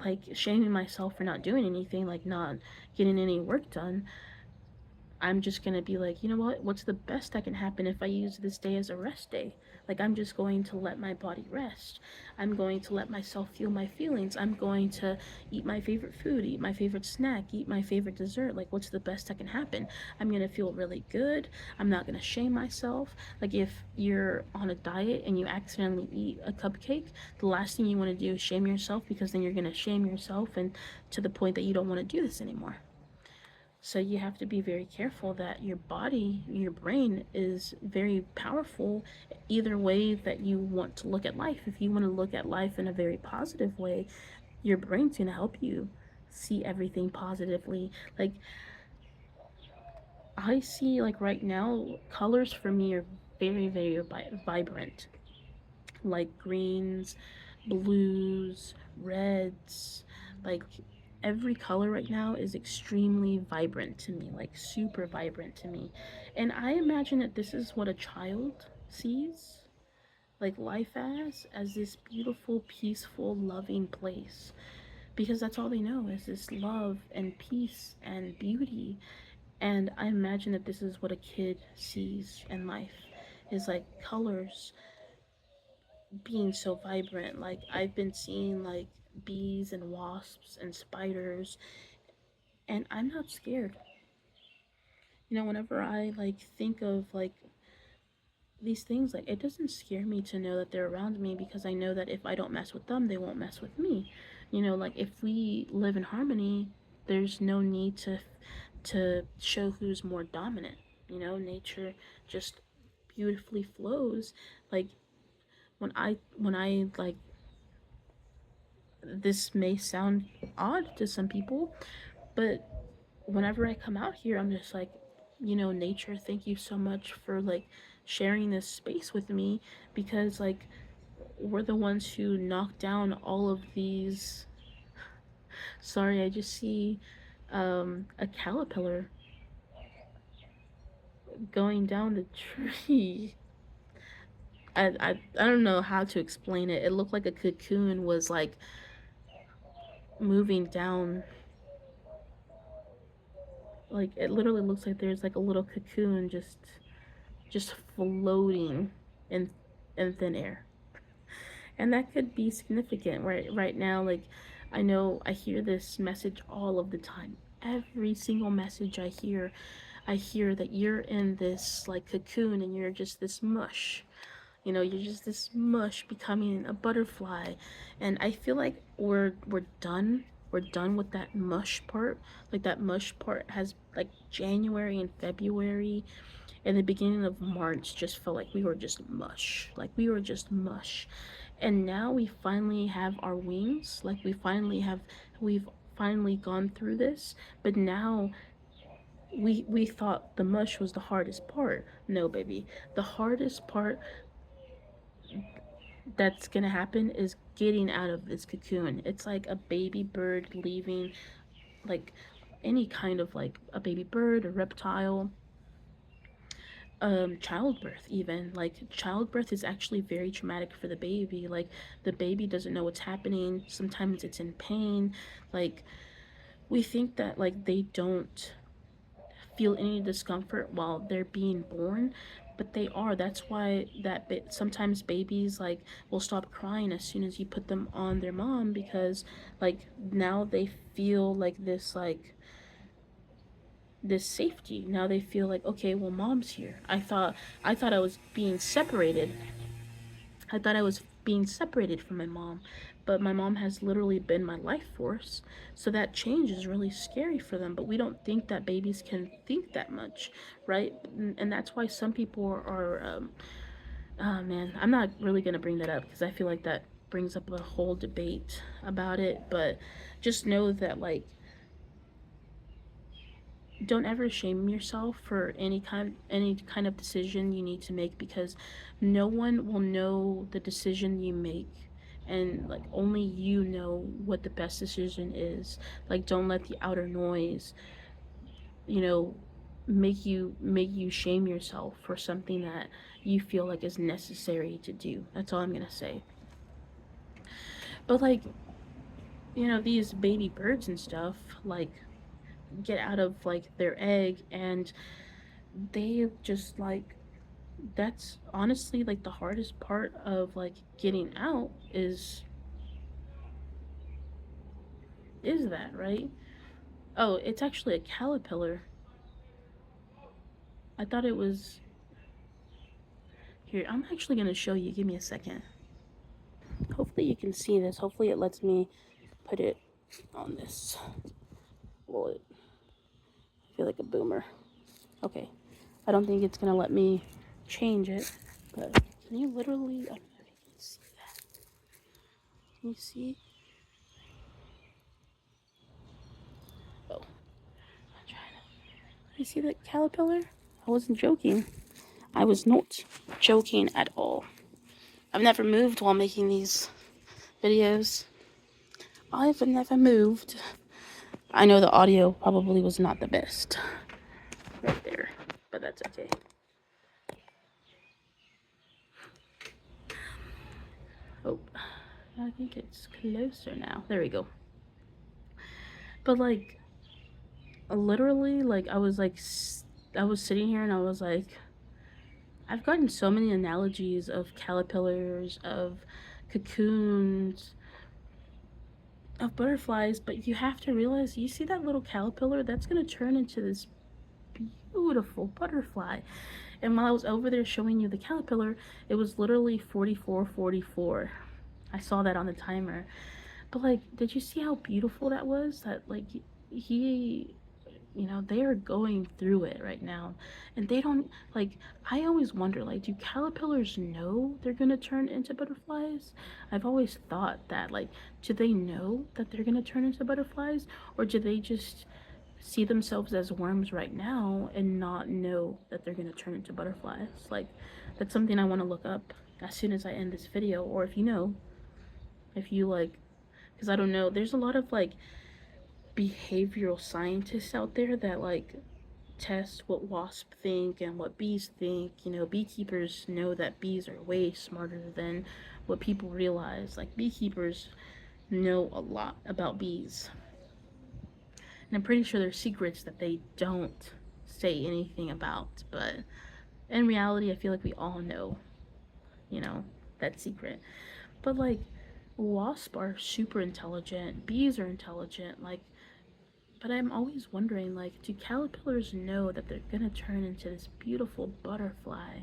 [SPEAKER 1] like shaming myself for not doing anything, like not getting any work done, I'm just gonna be like, you know what? What's the best that can happen if I use this day as a rest day? Like, I'm just going to let my body rest. I'm going to let myself feel my feelings. I'm going to eat my favorite food, eat my favorite snack, eat my favorite dessert. Like, what's the best that can happen? I'm gonna feel really good. I'm not gonna shame myself. Like, if you're on a diet and you accidentally eat a cupcake, the last thing you wanna do is shame yourself, because then you're gonna shame yourself and to the point that you don't wanna do this anymore. So you have to be very careful that your body, your brain is very powerful either way that you want to look at life. If you want to look at life in a very positive way, your brain's going to help you see everything positively. Like, I see, like, right now, colors for me are very, very vibrant. Like greens, blues, reds, like every color right now is extremely vibrant to me, like super vibrant to me. And I imagine that this is what a child sees like life as this beautiful, peaceful, loving place, because that's all they know is this love and peace and beauty. And I imagine that this is what a kid sees in life, is like colors being so vibrant. Like, I've been seeing like bees and wasps and spiders, and I'm not scared. Whenever I like think of like these things, like, it doesn't scare me to know that they're around me, because I know that if I don't mess with them, they won't mess with me. Like, if we live in harmony, there's no need to show who's more dominant. Nature just beautifully flows. Like, when I like, this may sound odd to some people, but whenever I come out here, I'm just like, nature, thank you so much for like sharing this space with me, because like we're the ones who knock down all of these. Sorry, I just see a caterpillar going down the tree. I don't know how to explain it. It looked like a cocoon was like moving down. Like, it literally looks like there's like a little cocoon just floating in thin air. And that could be significant right now. Like, I know I hear this message all of the time. Every single message I hear that you're in this like cocoon and you're just this mush. You're just this mush becoming a butterfly. And I feel like we're done. We're done with that mush part. Like, that mush part has like January and February and the beginning of March just felt like we were just mush. Like, we were just mush. And now we finally have our wings. Like, we've finally gone through this. But now we thought the mush was the hardest part. No, baby. The hardest part that's gonna happen is getting out of this cocoon. It's like a baby bird leaving, like any kind of like a baby bird, a reptile, childbirth. Even like childbirth is actually very traumatic for the baby. Like, the baby doesn't know what's happening. Sometimes it's in pain. Like, we think that like they don't feel any discomfort while they're being born, but they are. That's why sometimes babies like will stop crying as soon as you put them on their mom, because like now they feel like this safety. Now they feel like, okay, well, mom's here. I thought I was being separated. I thought I was being separated from my mom, but my mom has literally been my life force. So that change is really scary for them, but we don't think that babies can think that much, right? And that's why some people are oh man, I'm not really going to bring that up because I feel like that brings up a whole debate about it, but just know that like, don't ever shame yourself for any kind of decision you need to make, because no one will know the decision you make, and like only you know what the best decision is. Like, don't let the outer noise, you know make you shame yourself for something that you feel like is necessary to do. That's all I'm gonna say. But like, these baby birds and stuff, like, get out of like their egg, and they just like, that's honestly like the hardest part of like getting out is that, right? Oh, it's actually a caterpillar. I thought it was. Here, I'm actually going to show you. Give me a second. Hopefully you can see this. Hopefully it lets me put it on this. Well, I feel like a boomer. Okay. I don't think it's going to let me change it. But can you literally... I don't know if you can see that. Can you see? Oh. I'm trying to... You see that caterpillar? I wasn't joking. I was not joking at all. I've never moved while making these videos. I've never moved. I know the audio probably was not the best right there, but that's okay. Oh, I think it's closer now. There we go. But like, literally, like I was sitting here and I was like, I've gotten so many analogies of caterpillars, of cocoons, of butterflies, but you have to realize, you see that little caterpillar? That's gonna turn into this beautiful butterfly. And while I was over there showing you the caterpillar, it was literally 44:44. I saw that on the timer. But like, did you see how beautiful that was? That like he, they are going through it right now, and they don't like. I always wonder, like, do caterpillars know they're gonna turn into butterflies? I've always thought that, like, do they know that they're gonna turn into butterflies, or do they just see themselves as worms right now and not know that they're gonna turn into butterflies? Like, that's something I want to look up as soon as I end this video, or if you know, if you like, because I don't know. There's a lot of like behavioral scientists out there that like test what wasps think and what bees think. Beekeepers know that bees are way smarter than what people realize. Like, beekeepers know a lot about bees. And I'm pretty sure there's secrets that they don't say anything about. But in reality, I feel like we all know, you know, that secret. But like, wasps are super intelligent, bees are intelligent, like, but I'm always wondering, like, do caterpillars know that they're gonna turn into this beautiful butterfly?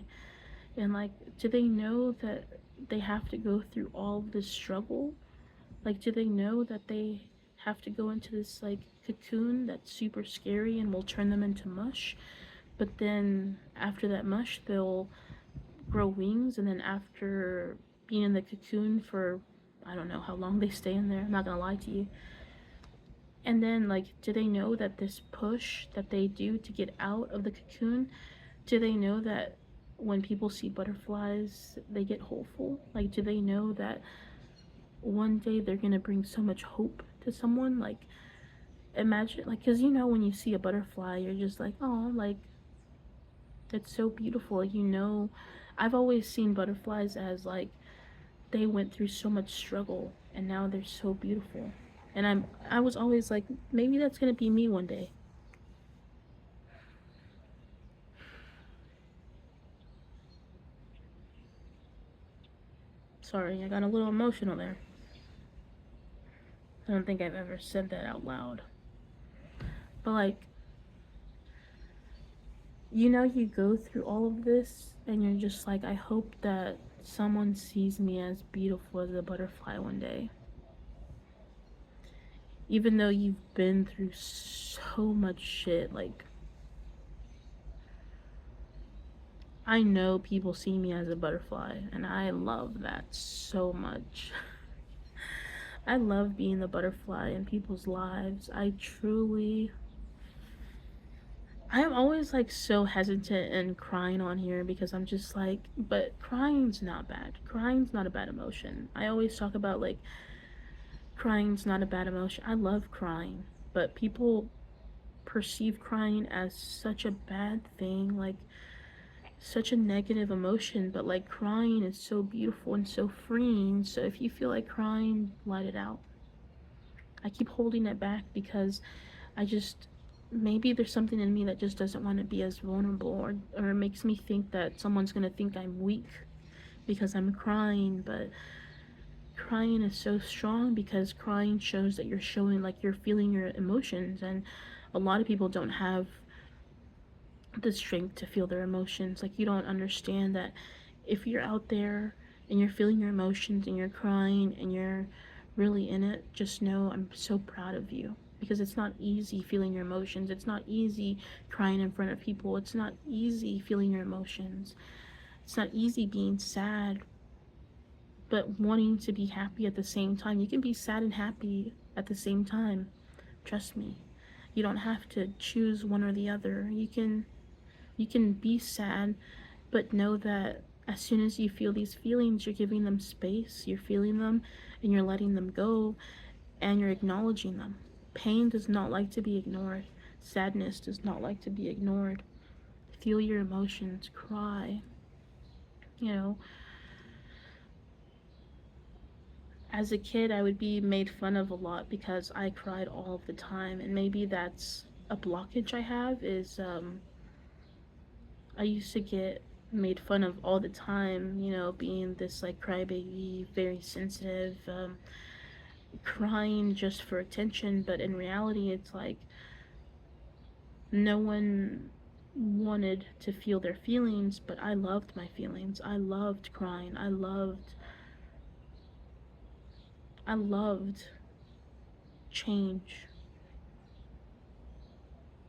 [SPEAKER 1] And like, do they know that they have to go through all of this struggle? Like, do they know that they have to go into this like cocoon that's super scary and will turn them into mush? But then after that mush, they'll grow wings, and then after being in the cocoon for, I don't know how long they stay in there, I'm not gonna lie to you. And then, like, do they know that this push that they do to get out of the cocoon, do they know that when people see butterflies, they get hopeful? Like, do they know that one day they're gonna bring so much hope to someone? Like, imagine, like, because when you see a butterfly, you're just like, oh, like, it's so beautiful. Like, I've always seen butterflies as like, they went through so much struggle and now they're so beautiful. And I was always like, maybe that's gonna be me one day. Sorry, I got a little emotional there. I don't think I've ever said that out loud. But like, you go through all of this and you're just like, I hope that someone sees me as beautiful as a butterfly one day. Even though you've been through so much shit, like, I know people see me as a butterfly, and I love that so much. I love being the butterfly in people's lives. I'm always like so hesitant and crying on here because I'm just like, but crying's not bad. Crying's not a bad emotion. I always talk about like, crying's not a bad emotion. I love crying, but people perceive crying as such a bad thing, like such a negative emotion. But like, crying is so beautiful and so freeing. So if you feel like crying, let it out. I keep holding it back because I just maybe there's something in me that just doesn't want to be as vulnerable, or makes me think that someone's going to think I'm weak because I'm crying. But crying is so strong because crying shows that you're showing, like, you're feeling your emotions. And a lot of people don't have the strength to feel their emotions. Like, you don't understand that if you're out there and you're feeling your emotions and you're crying and you're really in it, just know I'm so proud of you, because it's not easy feeling your emotions. It's not easy crying in front of people. It's not easy feeling your emotions. It's not easy being sad, but wanting to be happy at the same time. You can be sad and happy at the same time. Trust me. You don't have to choose one or the other. You can be sad, but know that as soon as you feel these feelings, you're giving them space, you're feeling them, and you're letting them go, and you're acknowledging them. Pain does not like to be ignored. Sadness does not like to be ignored. Feel your emotions, cry. You know, as a kid, I would be made fun of a lot because I cried all of the time, and maybe that's a blockage I have. Is I used to get made fun of all the time, being this like crybaby, very sensitive, crying just for attention. But in reality, it's like no one wanted to feel their feelings, but I loved my feelings. I loved crying. I loved change,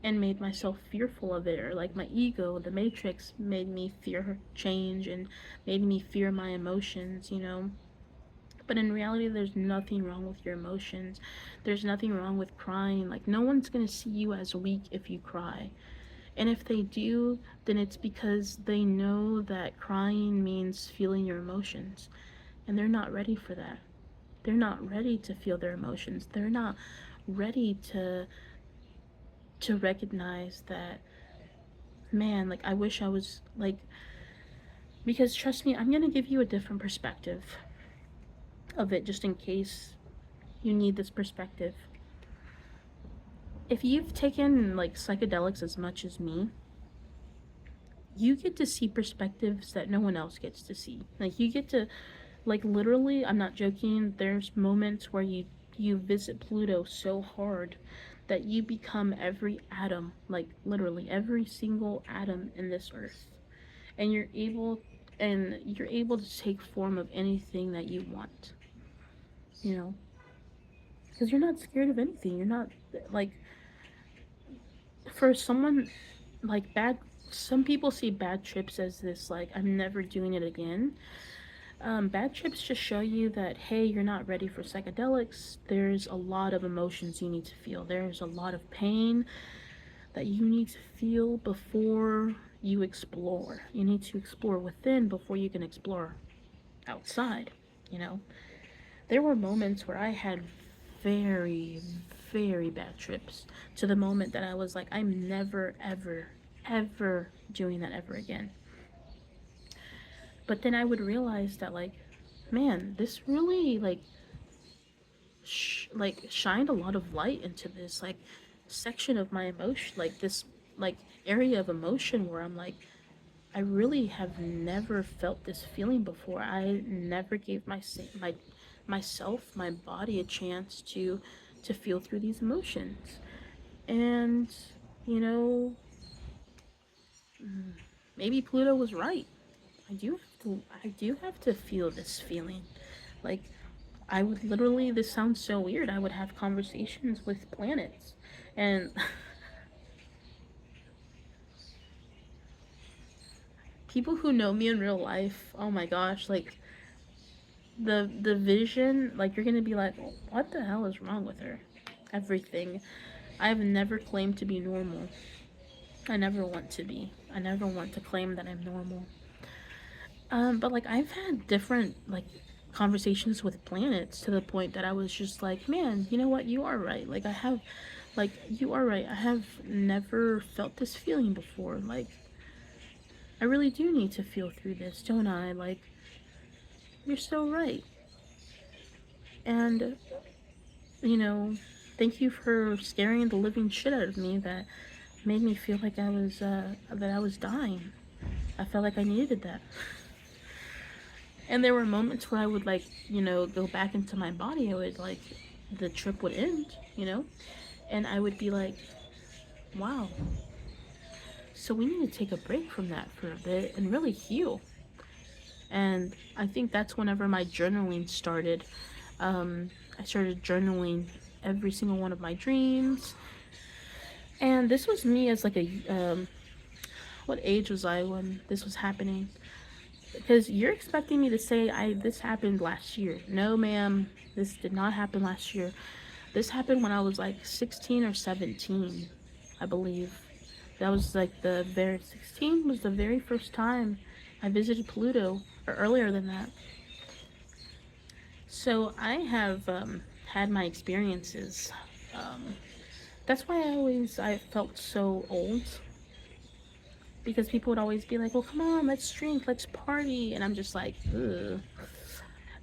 [SPEAKER 1] and made myself fearful of it. Or like my ego, the matrix, made me fear change and made me fear my emotions. But in reality, there's nothing wrong with your emotions. There's nothing wrong with crying. Like, no one's gonna see you as weak if you cry. And if they do, then it's because they know that crying means feeling your emotions. And they're not ready for that. They're not ready to feel their emotions. They're not ready to recognize that, man, like, I wish I was like, because trust me, I'm gonna give you a different perspective of it, just in case you need this perspective. If you've taken like psychedelics as much as me, you get to see perspectives that no one else gets to see. Like, you get to, like, literally, I'm not joking, there's moments where you visit Pluto so hard that you become every atom, like literally every single atom in this earth. And you're able to take form of anything that you want, you know, because you're not scared of anything. You're not, like, for someone like bad, some people see bad trips as this, like, I'm never doing it again. Bad trips just show you that, hey, you're not ready for psychedelics. There's a lot of emotions you need to feel. There's a lot of pain that you need to feel before you explore. You need to explore within before you can explore outside, you know? There were moments where I had very, very bad trips, to the moment that I was like, I'm never, ever, ever doing that ever again. But then I would realize that, like, man, this really, like, shined a lot of light into this, like, section of my emotion, like this, like, area of emotion where I'm like, I really have never felt this feeling before. I never gave myself, my body, a chance to feel through these emotions. And you know, maybe Pluto was right. I do have to feel this feeling. Like, I would literally, this sounds so weird, I would have conversations with planets. And people who know me in real life, oh my gosh, like, the vision, like, you're gonna be like, what the hell is wrong with her? Everything. I've never claimed to be normal. I never want to be. I never want to claim that I'm normal. But like, I've had different, like, conversations with planets, to the point that I was just like, man, you know what? You are right. Like, you are right. I have never felt this feeling before. Like, I really do need to feel through this, don't I? Like, you're so right. And, you know, Thank you for scaring the living shit out of me. That made me feel like that I was dying. I felt like I needed that. And there were moments where I would like, go back into my body. I would like, the trip would end, and I would be like, wow. So we need to take a break from that for a bit and really heal. And I think that's whenever my journaling started. I started journaling every single one of my dreams. And this was me as like what age was I when this was happening? Because you're expecting me to say this happened last year. No, ma'am, this did not happen last year. This happened when I was like 16 or 17, I believe. That was like 16 was the very first time I visited Pluto, or earlier than that. So I have had my experiences. Um, that's why I felt so old, because people would always be like, "Well, come on, let's drink, let's party," and I'm just like, ugh.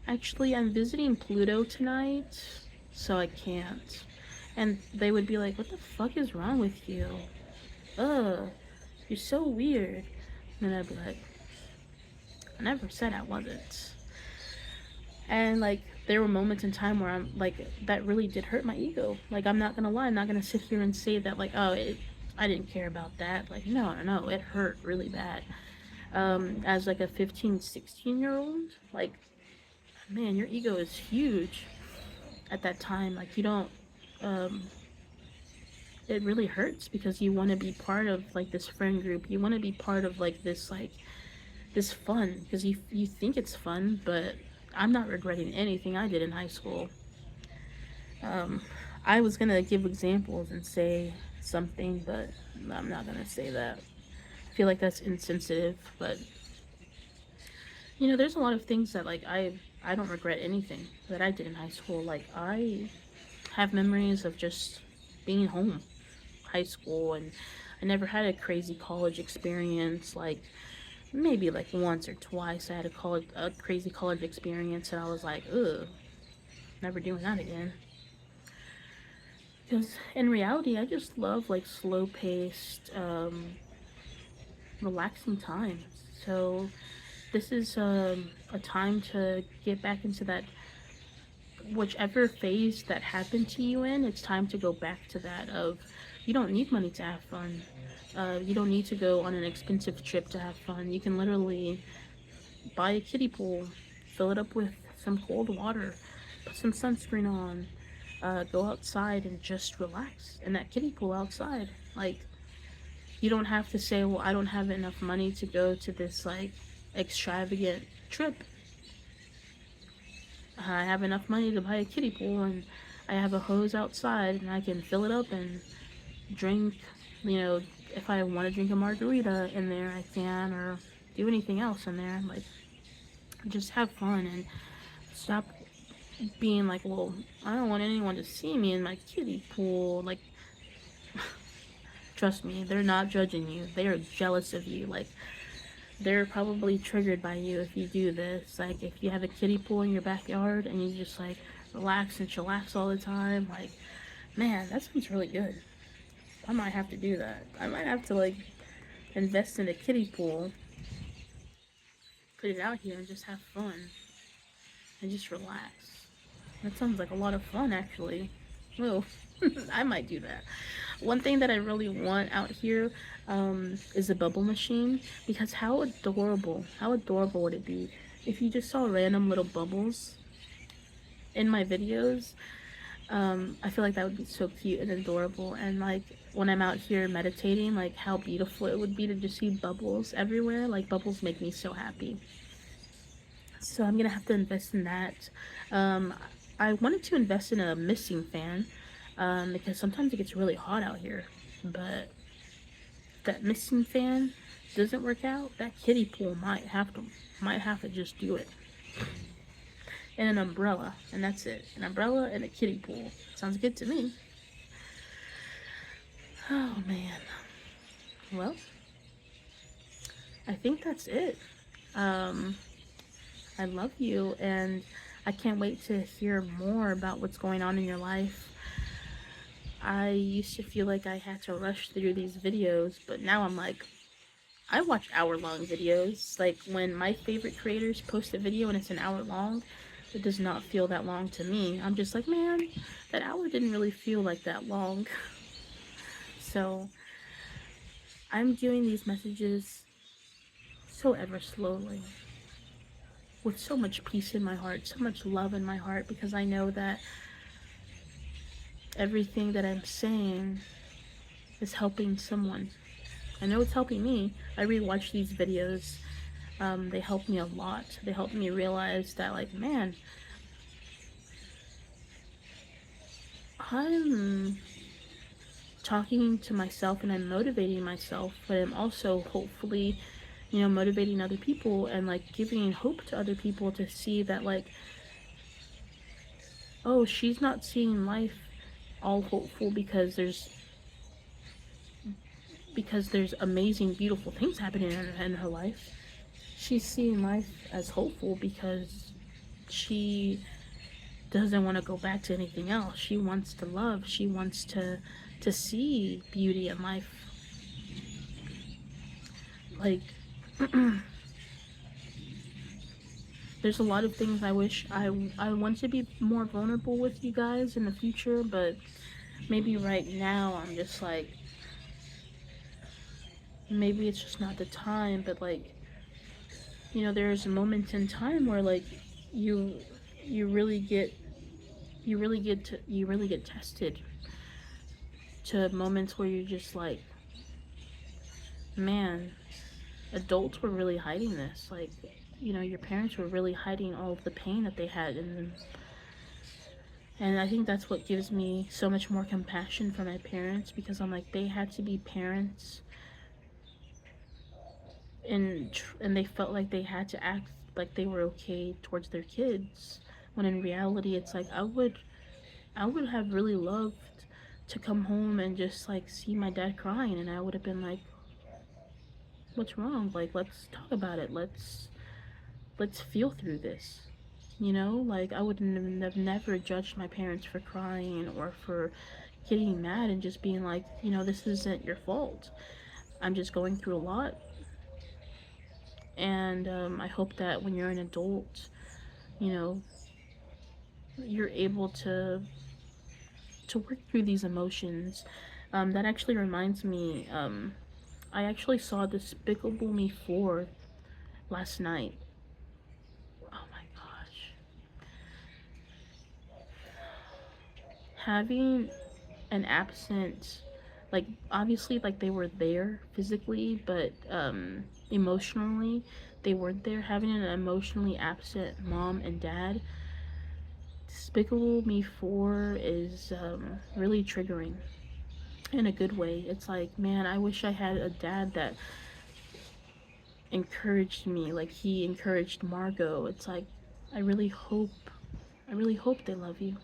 [SPEAKER 1] Actually, I'm visiting Pluto tonight, so I can't. And they would be like, "What the fuck is wrong with you? Ugh, you're so weird." And I'd be like, "I never said I wasn't." And like, there were moments in time where I'm like, that really did hurt my ego. Like, I'm not gonna lie, I'm not gonna sit here and say that like, oh, I didn't care about that. Like, no, it hurt really bad. As like a 15, 16 year old, like, man, your ego is huge at that time. Like, you don't, um, it really hurts because you want to be part of like this friend group. You want to be part of like this fun, because you think it's fun, but I'm not regretting anything I did in high school. Um, I was gonna give examples and say something, but I'm not gonna say that. I feel like that's insensitive, but there's a lot of things that like I don't regret anything that I did in high school. Like, I have memories of just being home, high school, and I never had a crazy college experience. Like, maybe like once or twice I had a crazy college experience, and I was like, ugh, never doing that again. Because in reality, I just love like slow paced, relaxing times. So this is a time to get back into that, whichever phase that happened to you in. It's time to go back to that. Of, you don't need money to have fun. You don't need to go on an expensive trip to have fun. You can literally buy a kiddie pool, fill it up with some cold water, put some sunscreen on, go outside and just relax in that kiddie pool outside. Like, you don't have to say, well, I don't have enough money to go to this like extravagant trip. I have enough money to buy a kiddie pool, and I have a hose outside, and I can fill it up and drink. If I want to drink a margarita in there, I can, or do anything else in there. Like, just have fun and stop being like, well, I don't want anyone to see me in my kiddie pool. Like, trust me, they're not judging you. They are jealous of you. Like, they're probably triggered by you if you do this. Like, if you have a kiddie pool in your backyard and you just like relax and chillax all the time, like, man, that sounds really good. I might have to do that. I might have to like invest in a kiddie pool, put it out here, and just have fun and just relax. That sounds like a lot of fun, actually. Well, I might do that. One thing that I really want out here is a bubble machine, because how adorable would it be if you just saw random little bubbles in my videos? I feel like that would be so cute and adorable, and like when I'm out here meditating, like how beautiful it would be to just see bubbles everywhere. Like, bubbles make me so happy. So I'm gonna have to invest in that. Um, I wanted to invest in a misting fan, because sometimes it gets really hot out here. But if that misting fan doesn't work out, that kiddie pool might have to just do it. And an umbrella, and that's it. An umbrella and a kiddie pool. Sounds good to me. Oh man. Well, I think that's it. Um, I love you, and I can't wait to hear more about what's going on in your life. I used to feel like I had to rush through these videos, but now I'm like, I watch hour-long videos. Like when my favorite creators post a video and it's an hour long, it does not feel that long to me. I'm just like, man, that hour didn't really feel like that long. So I'm doing these messages so ever slowly, with so much peace in my heart, so much love in my heart, because I know that everything that I'm saying is helping someone. I know it's helping me. I rewatch these videos. They help me a lot. They help me realize that, like, man, I'm talking to myself and I'm motivating myself, but I'm also hopefully, motivating other people and like giving hope to other people to see that, like, oh, she's not seeing life all hopeful because there's amazing, beautiful things happening in her life. She's seeing life as hopeful because she doesn't want to go back to anything else. She wants to love. She wants to see beauty in life. Like, there's a lot of things I wish I want to be more vulnerable with you guys in the future, but maybe right now I'm just like, maybe it's just not the time. But like, there's a moment in time where like you you really get you really get tested to moments where you're just like, man, adults were really hiding this. Like, your parents were really hiding all of the pain that they had in them. And I think that's what gives me so much more compassion for my parents, because I'm like, they had to be parents, and they felt like they had to act like they were okay towards their kids, when in reality it's like, I would have really loved to come home and just like see my dad crying, and I would have been like, what's wrong? Like, let's talk about it. Let's feel through this. Like, I would have never judged my parents for crying or for getting mad, and just being like, this isn't your fault. I'm just going through a lot. And I hope that when you're an adult, you know, you're able to work through these emotions. That actually reminds me, I actually saw Despicable Me 4 last night. Oh my gosh. Having an absent, like, obviously, like, they were there physically, but emotionally they weren't there. Having an emotionally absent mom and dad, Despicable Me 4 is really triggering in a good way. It's like, man, I wish I had a dad that encouraged me like he encouraged Margot. It's like, I really hope, they love you.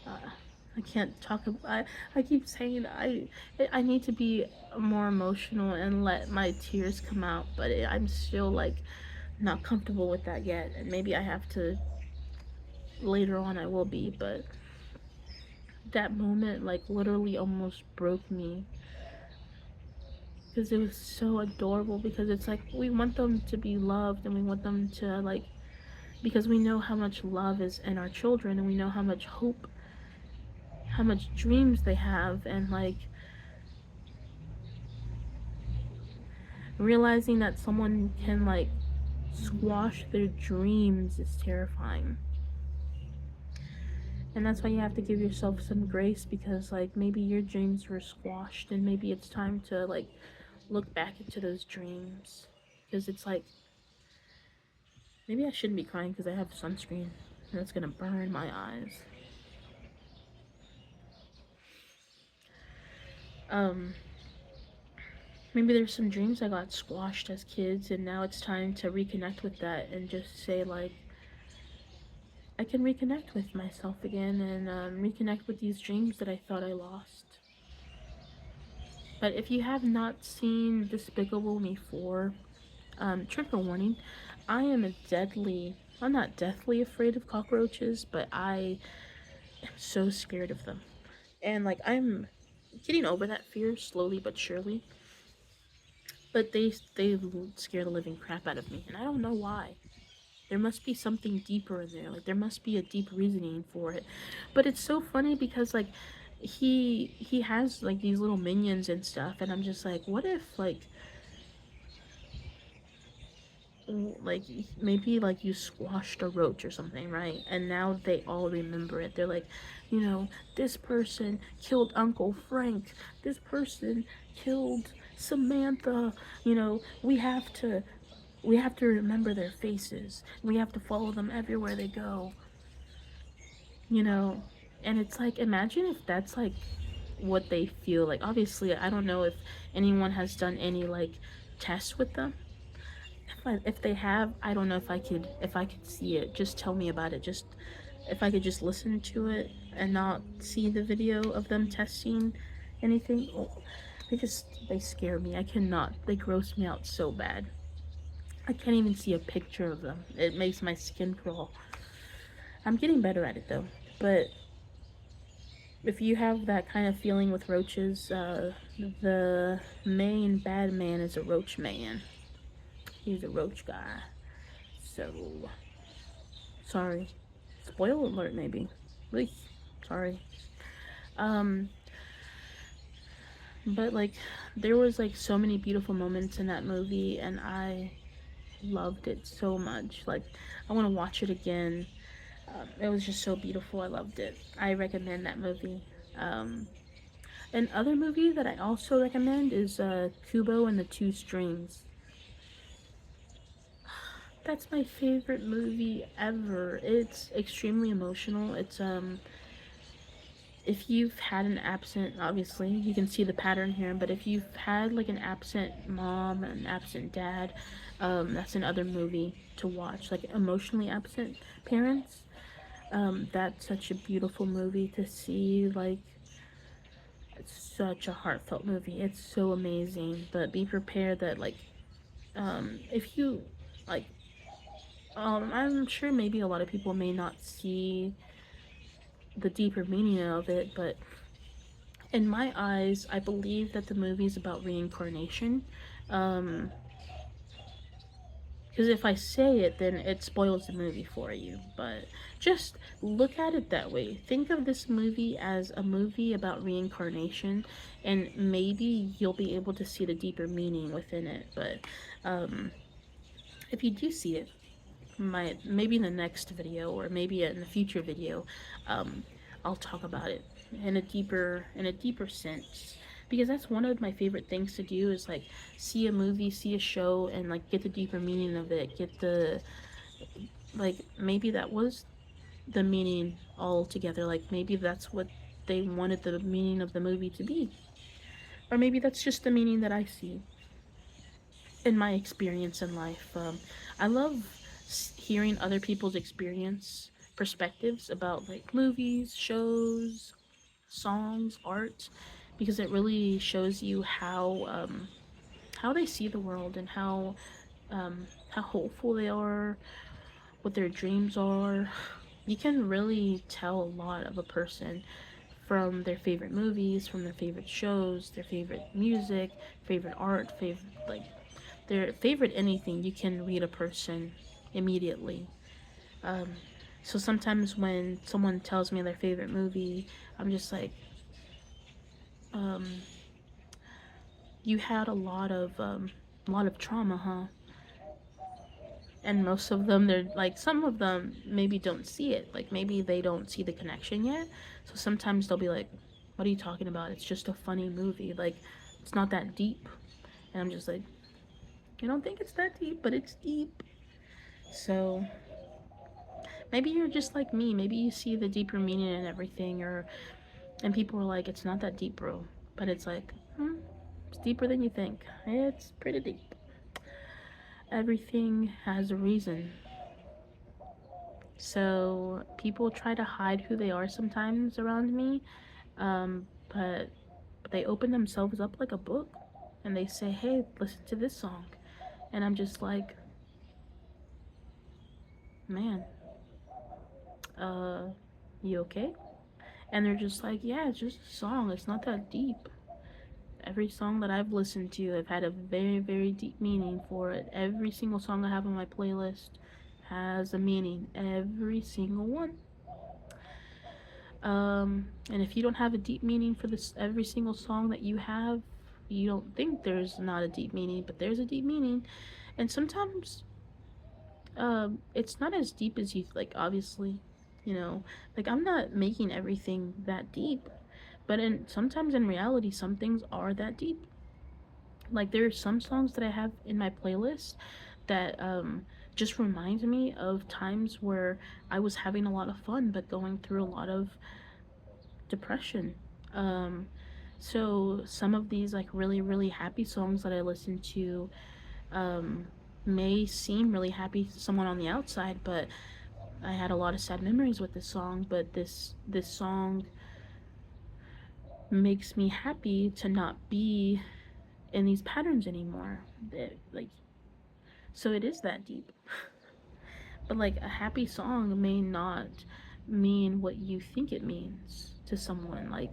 [SPEAKER 1] uh, I can't talk about, I keep saying I need to be more emotional and let my tears come out, but I'm still like not comfortable with that yet, and maybe I have to later on. I will be, but that moment like literally almost broke me, because it was so adorable. Because it's like, we want them to be loved, and we want them to like, because we know how much love is in our children, and we know how much hope, how much dreams they have, and like, realizing that someone can like squash their dreams is terrifying. And that's why you have to give yourself some grace, because like maybe your dreams were squashed, and maybe it's time to like look back into those dreams, because it's like, maybe I shouldn't be crying because I have sunscreen and it's gonna burn my eyes. um Maybe there's some dreams I got squashed as kids, and now it's time to reconnect with that and just say, like, I can reconnect with myself again, and reconnect with these dreams that I thought I lost. But if you have not seen Despicable Me 4, trigger warning, I'm not deathly afraid of cockroaches, but I am so scared of them. And like I'm getting over that fear slowly but surely. But they scare the living crap out of me, and I don't know why. There must be something deeper in there. Like there must be a deep reasoning for it. But it's so funny because like he has like these little minions and stuff, and I'm just like, what if like maybe like you squashed a roach or something, right? And now they all remember it. They're like, you know, this person killed Uncle Frank. This person killed Samantha. You know, we have to remember their faces. We have to follow them everywhere they go. You know, and it's like imagine if that's like what they feel like. Obviously, I don't know if anyone has done any like tests with them. If they have, I don't know if I could see it. Just tell me about it. Just if I could just listen to it and not see the video of them testing anything. Oh, they scare me. I cannot. They gross me out so bad. I can't even see a picture of them. It makes my skin crawl. I'm getting better at it though. But if you have that kind of feeling with roaches, the main bad man is a roach man. He's a roach guy. So, sorry. Spoiler alert, maybe. Like, sorry. Um, but like, there was like so many beautiful moments in that movie, and I loved it so much. Like, I want to watch it again. It was just so beautiful. I loved it. I recommend that movie. Um, Another movie that I also recommend is Kubo and the Two Strings. That's my favorite movie ever. It's extremely emotional. It's if you've had an absent, obviously you can see the pattern here, but if you've had like an absent mom, an absent dad, that's another movie to watch. Like emotionally absent parents, that's such a beautiful movie to see. Like it's such a heartfelt movie. It's so amazing. But be prepared that like if you like I'm sure maybe a lot of people may not see the deeper meaning of it, but in my eyes, I believe that the movie is about reincarnation. Um, because if I say it, then it spoils the movie for you. But just look at it that way. Think of this movie as a movie about reincarnation, and maybe you'll be able to see the deeper meaning within it. But um, if you do see it, maybe in the next video or maybe in the future video, um, I'll talk about it in a deeper sense, because that's one of my favorite things to do is like see a movie, see a show, and like get the deeper meaning of it. Get the like maybe that was the meaning all together. Like maybe that's what they wanted the meaning of the movie to be, or maybe that's just the meaning that I see in my experience in life. I love hearing other people's experience perspectives about like movies, shows, songs, art, because it really shows you how they see the world and how hopeful they are, what their dreams are. You can really tell a lot of a person from their favorite movies, from their favorite shows, their favorite music, favorite art, favorite like their favorite anything. You can read a person immediately. Um, so sometimes when someone tells me their favorite movie, I'm just like, um, you had a lot of trauma, huh? And most of them, they're like, some of them maybe don't see it. Like maybe they don't see the connection yet. So sometimes they'll be like, "What are you talking about? It's just a funny movie. Like, it's not that deep." And I'm just like, "You don't think it's that deep, but it's deep." So maybe you're just like me. Maybe you see the deeper meaning in everything, or and people are like, "It's not that deep, bro." But it's like, it's deeper than you think. It's pretty deep. Everything has a reason. So people try to hide who they are sometimes around me, but they open themselves up like a book, and they say, "Hey, listen to this song," and I'm just like, "Man, uh, you okay?" And they're just like, yeah, it's just a song, it's not that deep. Every song that I've listened to, I've had a very, very deep meaning for it. Every single song I have on my playlist has a meaning. Every single one. And if you don't have a deep meaning for this, every single song that you have, you don't think there's not a deep meaning, but there's a deep meaning. And sometimes, it's not as deep as you like. Obviously, like I'm not making everything that deep, but sometimes in reality, some things are that deep. Like there are some songs that I have in my playlist that just reminds me of times where I was having a lot of fun but going through a lot of depression. Um, so some of these like really really happy songs that I listen to um, may seem really happy to someone on the outside, but I had a lot of sad memories with this song. But this song makes me happy to not be in these patterns anymore. Like so, it is that deep. But like a happy song may not mean what you think it means to someone. Like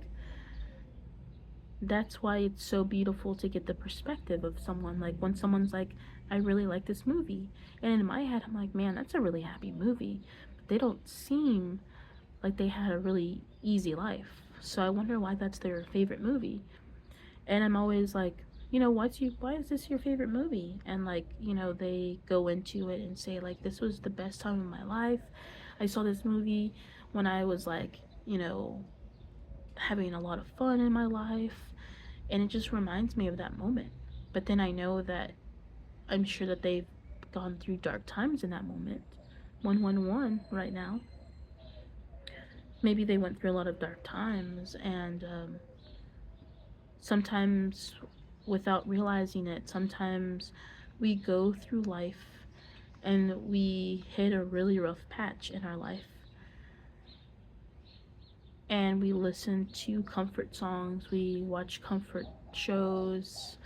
[SPEAKER 1] that's why it's so beautiful to get the perspective of someone. Like when someone's like, I really like this movie. And in my head, I'm like, man, that's a really happy movie. But they don't seem like they had a really easy life. So I wonder why that's their favorite movie. And I'm always like, why is this your favorite movie? And like, they go into it and say like, this was the best time of my life. I saw this movie when I was like, having a lot of fun in my life, and it just reminds me of that moment. But then I know that I'm sure that they've gone through dark times in that moment. 111 right now. Maybe they went through a lot of dark times, and sometimes without realizing it, sometimes we go through life and we hit a really rough patch in our life, and we listen to comfort songs, we watch comfort shows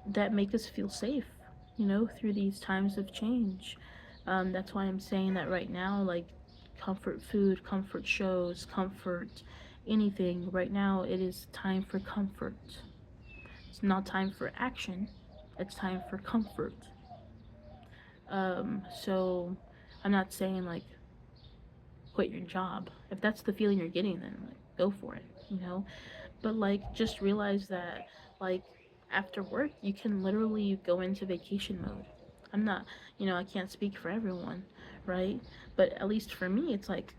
[SPEAKER 1] that make us feel safe, through these times of change. That's why I'm saying that right now, like comfort food, comfort shows, comfort anything. Right now, it is time for comfort. It's not time for action, it's time for comfort. So I'm not saying like quit your job. If that's the feeling you're getting, then like go for it. But like just realize that like after work you can literally go into vacation mode. I'm not, I can't speak for everyone, right? But at least for me, it's like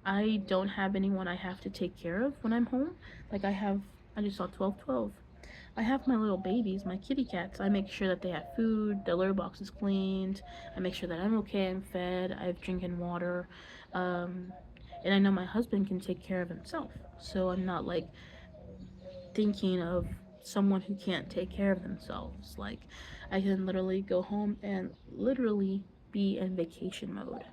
[SPEAKER 1] I don't have anyone I have to take care of when I'm home. Like I just saw 12/12. I have my little babies, my kitty cats. I make sure that they have food, their litter box is cleaned. I make sure that I'm okay, I'm fed, I have drinking water. Um, and I know my husband can take care of himself. So I'm not like thinking of someone who can't take care of themselves. Like I can literally go home and literally be in vacation mode.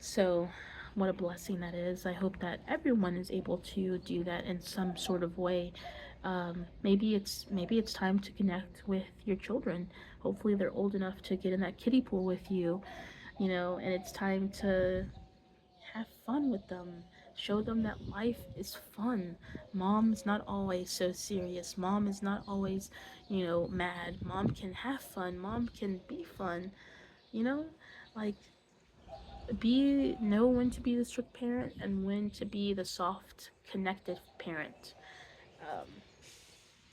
[SPEAKER 1] So, what a blessing that is. I hope that everyone is able to do that in some sort of way. Maybe it's time to connect with your children. Hopefully, they're old enough to get in that kiddie pool with you, and it's time to have fun with them. Show them that life is fun. Mom's not always so serious. Mom is not always, mad. Mom can have fun. Mom can be fun. You know, like know when to be the strict parent and when to be the soft connected parent. um,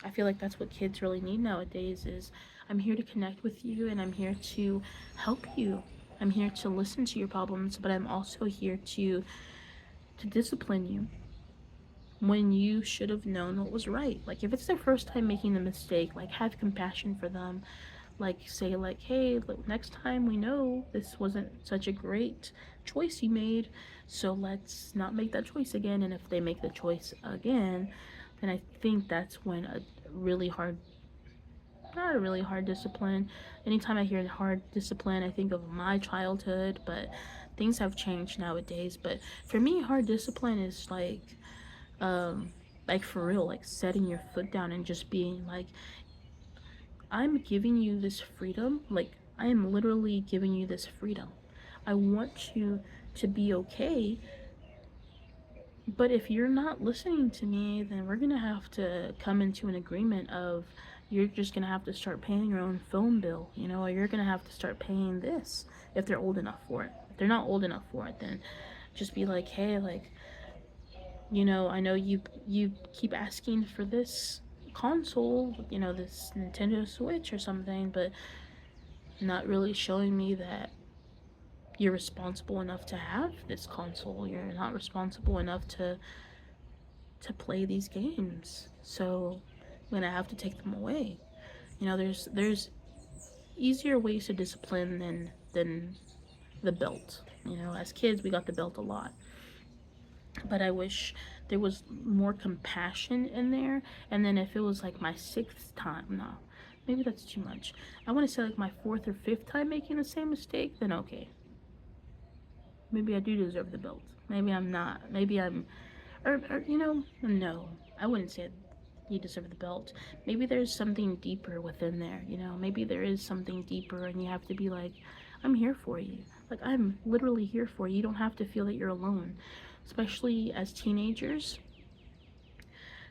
[SPEAKER 1] I feel like that's what kids really need nowadays is I'm here to connect with you and I'm here to help you. I'm here to listen to your problems, but I'm also here to discipline you when you should have known what was right. Like if it's their first time making the mistake, like have compassion for them. Like say like, hey, look, next time we know this wasn't such a great choice you made, so let's not make that choice again. And if they make the choice again, then I think that's when a really hard, not a really hard discipline. Anytime I hear hard discipline, I think of my childhood, but things have changed nowadays. But for me, hard discipline is um like for real, like setting your foot down and just being like, I'm giving you this freedom. Like, I am literally giving you this freedom. I want you to be okay. But if you're not listening to me, then we're gonna have to come into an agreement of you're just gonna have to start paying your own phone bill, or you're gonna have to start paying this if they're old enough for it. If they're not old enough for it, then just be like, hey, like, I know you keep asking for this console, this Nintendo Switch or something, but not really showing me that you're responsible enough to have this console. You're not responsible enough to play these games. So I'm gonna have to take them away. There's easier ways to discipline than the belt. As kids we got the belt a lot. But I wish there was more compassion in there. And then if it was like my sixth time, no, maybe that's too much. I want to say like my fourth or fifth time making the same mistake, then okay. Maybe I do deserve the belt. Maybe I'm not. Maybe I'm, or no, I wouldn't say you deserve the belt. Maybe there's something deeper within there. Maybe there is something deeper, and you have to be like, I'm here for you. Like, I'm literally here for you. You don't have to feel that you're alone, especially as teenagers.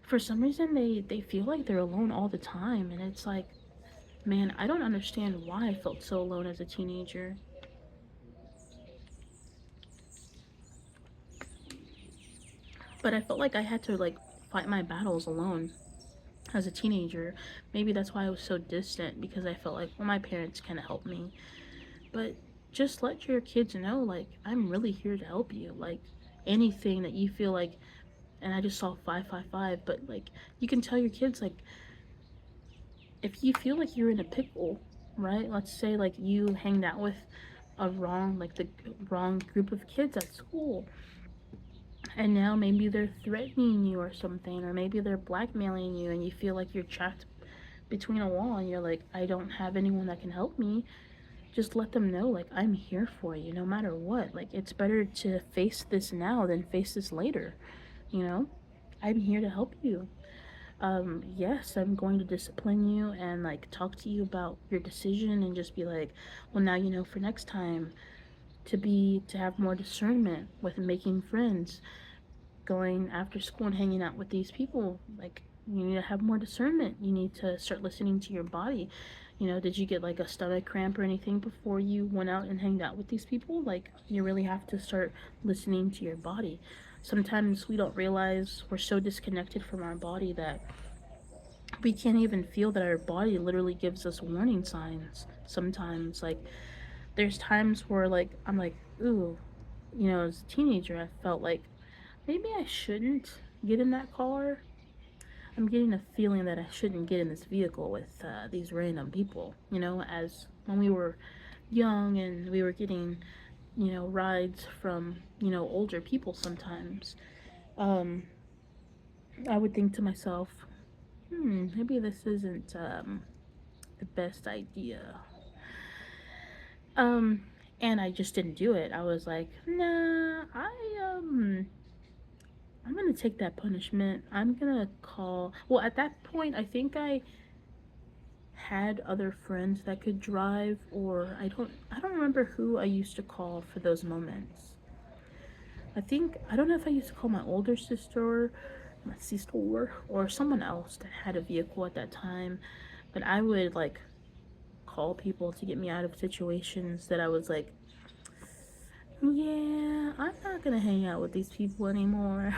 [SPEAKER 1] For some reason, they feel like they're alone all the time, and it's like, man, I don't understand why I felt so alone as a teenager. But I felt like I had to like fight my battles alone as a teenager. Maybe that's why I was so distant, because I felt like, well, my parents kind of help me. But just let your kids know, like, I'm really here to help you. Like, anything that you feel like, and I just saw 555, but like, you can tell your kids, like, if you feel like you're in a pickle, right? Let's say like you hanged out with the wrong group of kids at school, and now maybe they're threatening you or something, or maybe they're blackmailing you, and you feel like you're trapped between a wall, and you're like, I don't have anyone that can help me. Just let them know, like, I'm here for you no matter what. Like, it's better to face this now than face this later, you know? I'm here to help you. Yes, I'm going to discipline you and like talk to you about your decision, and just be like, well, now you know for next time to have more discernment with making friends, going after school and hanging out with these people. Like, you need to have more discernment. You need to start listening to your body. Did you get like a stomach cramp or anything before you went out and hanged out with these people? Like, you really have to start listening to your body. Sometimes we don't realize we're so disconnected from our body that we can't even feel that our body literally gives us warning signs sometimes. Like, there's times where like I'm like, ooh, as a teenager I felt like maybe I shouldn't get in that car. I'm getting a feeling that I shouldn't get in this vehicle with these random people, as when we were young and we were getting, rides from, older people sometimes. um I would think to myself, maybe this isn't the best idea. Um, and I just didn't do it. I was like, nah, I'm gonna take that punishment. I'm gonna call. Well, at that point, I think I had other friends that could drive, or I don't remember who I used to call for those moments. I don't know if I used to call my older sister, my sister, or someone else that had a vehicle at that time. But I would like call people to get me out of situations that I was like, yeah, I'm not gonna hang out with these people anymore.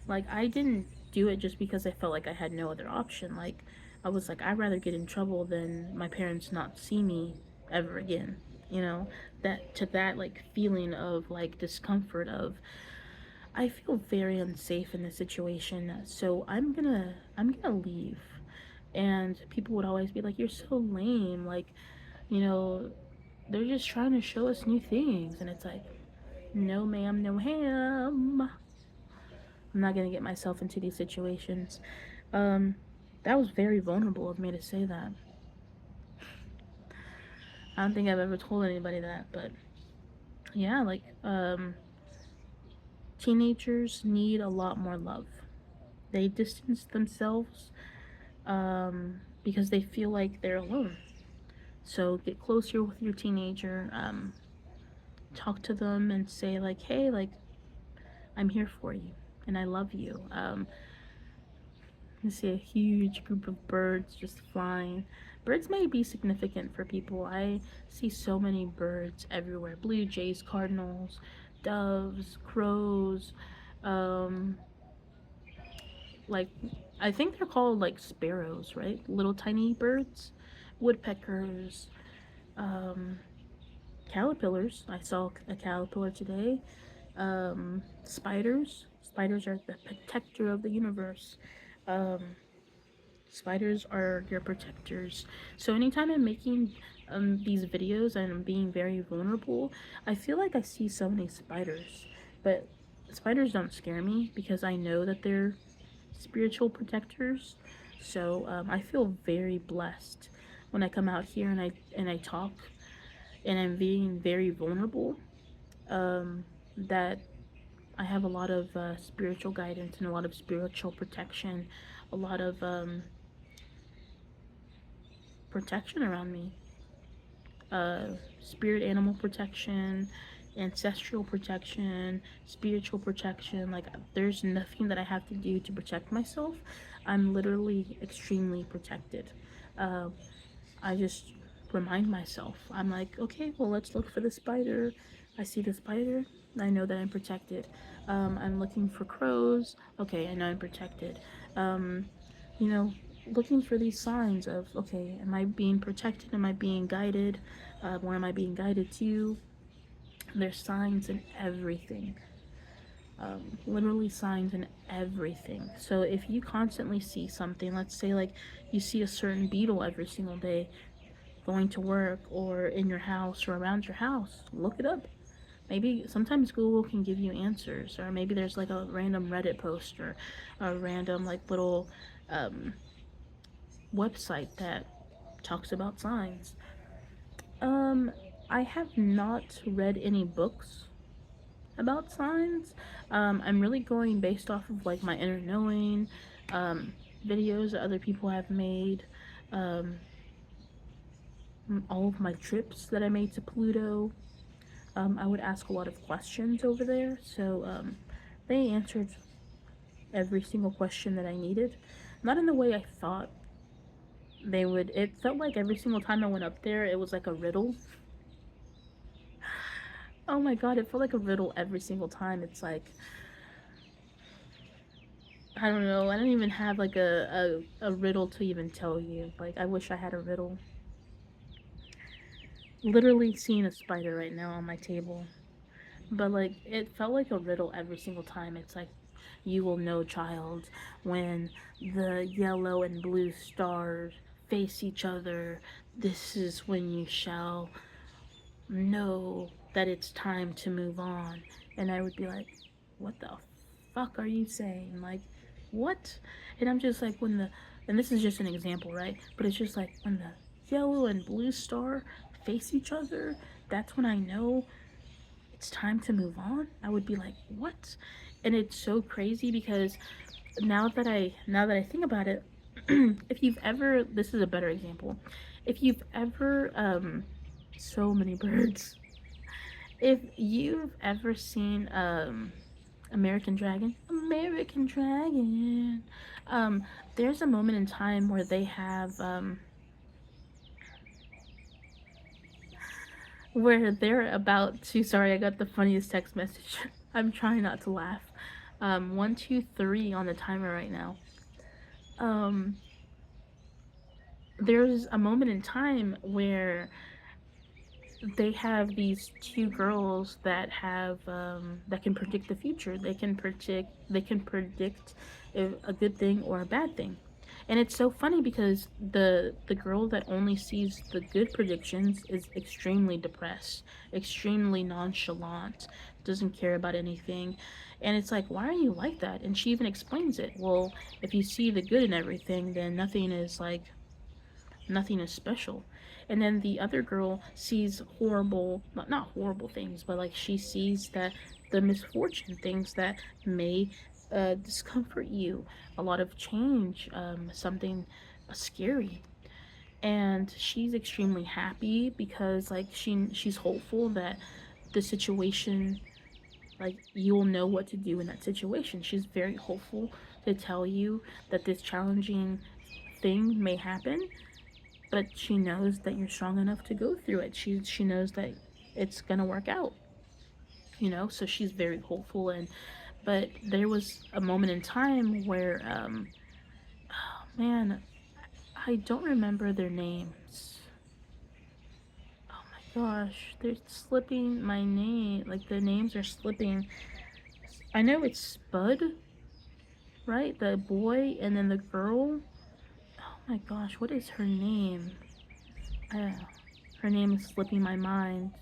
[SPEAKER 1] Like, I didn't do it just because I felt like I had no other option. Like, I was like, I'd rather get in trouble than my parents not see me ever again. That like feeling of like discomfort of, I feel very unsafe in this situation, so I'm gonna leave. And people would always be like, you're so lame. Like, you know, they're just trying to show us new things. And it's like, no, ma'am, no, ham. I'm not gonna get myself into these situations. Um, that was very vulnerable of me to say that. I don't think I've ever told anybody that, but yeah, like, teenagers need a lot more love. They distance themselves because they feel like they're alone. So get closer with your teenager. talk to them and say like, hey, like, I'm here for you and I love you. You see a huge group of birds just flying. Birds may be significant for people. I see so many birds everywhere: blue jays, cardinals, doves, crows, um, like, I think they're called like sparrows, right? Little tiny birds, woodpeckers, um, caterpillars. I saw a caterpillar today. Spiders. Spiders are the protector of the universe. Um, Spiders are your protectors. So anytime I'm making these videos and I'm being very vulnerable, I feel like I see so many spiders. But spiders don't scare me because I know that they're spiritual protectors. So I feel very blessed when I come out here and I talk and I'm being very vulnerable. That I have a lot of spiritual guidance and a lot of spiritual protection, a lot of protection around me. Spirit animal protection, ancestral protection, spiritual protection. Like, there's nothing that I have to do to protect myself. I'm literally extremely protected. Uh, I just remind myself. I'm like, okay, well, let's look for the spider. I see the spider. I know that I'm protected. I'm looking for crows. Okay, I know I'm protected. Um, you know, looking for these signs of, okay, am I being protected? Am I being guided? Where am I being guided to? There's signs in everything. Literally signs in everything. So if you constantly see something, let's say like you see a certain beetle every single day going to work or in your house or around your house, look it up. Maybe sometimes Google can give you answers, or maybe there's like a random Reddit post or a random like little um, website that talks about signs. Um, I have not read any books about signs. I'm really going based off of like my inner knowing, um, videos that other people have made, um, all of my trips that I made to Pluto. I would ask a lot of questions over there, so they answered every single question that I needed. Not in the way I thought they would. It felt like every single time I went up there, it was like a riddle. Oh my god, it felt like a riddle every single time. It's like, I don't know. I don't even have like a riddle to even tell you. Like, I wish I had a riddle. Literally seeing a spider right now on my table. But like, it felt like a riddle every single time. It's like, you will know, child, when the yellow and blue stars face each other. This is when you shall know that it's time to move on. And I would be like, what the fuck are you saying? Like, what? And I'm just like, and this is just an example, right? But it's just like, when the yellow and blue star face each other, that's when I know it's time to move on. I would be like, what? And it's so crazy because now that I think about it, if you've ever, this is a better example. If you've ever so many birds. If you've ever seen American Dragon, um there's a moment in time where they have where they're about to, sorry, I got the funniest text message. I'm trying not to laugh. 1, 2, 3 on the timer right now. Um, there's a moment in time where they have these two girls that have that can predict the future. They can predict if a good thing or a bad thing. And it's so funny because the girl that only sees the good predictions is extremely depressed, extremely nonchalant, doesn't care about anything. And it's like, why are you like that? And she even explains it. Well, if you see the good in everything, then nothing is special. And then the other girl sees horrible, not horrible things, but like she sees that the misfortune, things that may discomfort you, a lot of change, something scary. And she's extremely happy because like she's hopeful that the situation, like you'll know what to do in that situation. She's very hopeful to tell you that this challenging thing may happen, but she knows that you're strong enough to go through it. She knows that it's gonna work out, you know. So she's very hopeful. And but there was a moment in time where oh man, I don't remember their names. Oh my gosh, they're slipping my name. Like the names are slipping. I know it's Spud, right? The boy, and then the girl. Oh my gosh, what is her name? Uh, Her name is slipping my mind.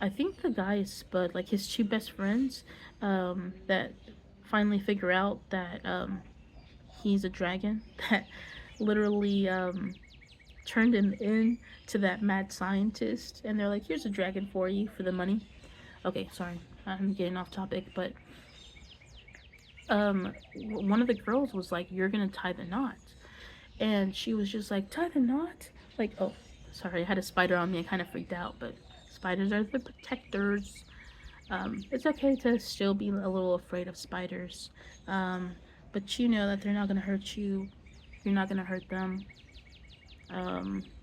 [SPEAKER 1] I think the guy is Spud, like his two best friends, that finally figure out that he's a dragon that literally turned him in to that mad scientist, and they're like, "Here's a dragon for you for the money." Okay, sorry, I'm getting off topic, but one of the girls was like, "You're gonna tie the knot," and she was just like, "Tie the knot?" Like, oh, sorry, I had a spider on me. I kind of freaked out, but spiders are the protectors. It's okay to still be a little afraid of spiders, um, but you know that they're not gonna hurt you. You're not gonna hurt them.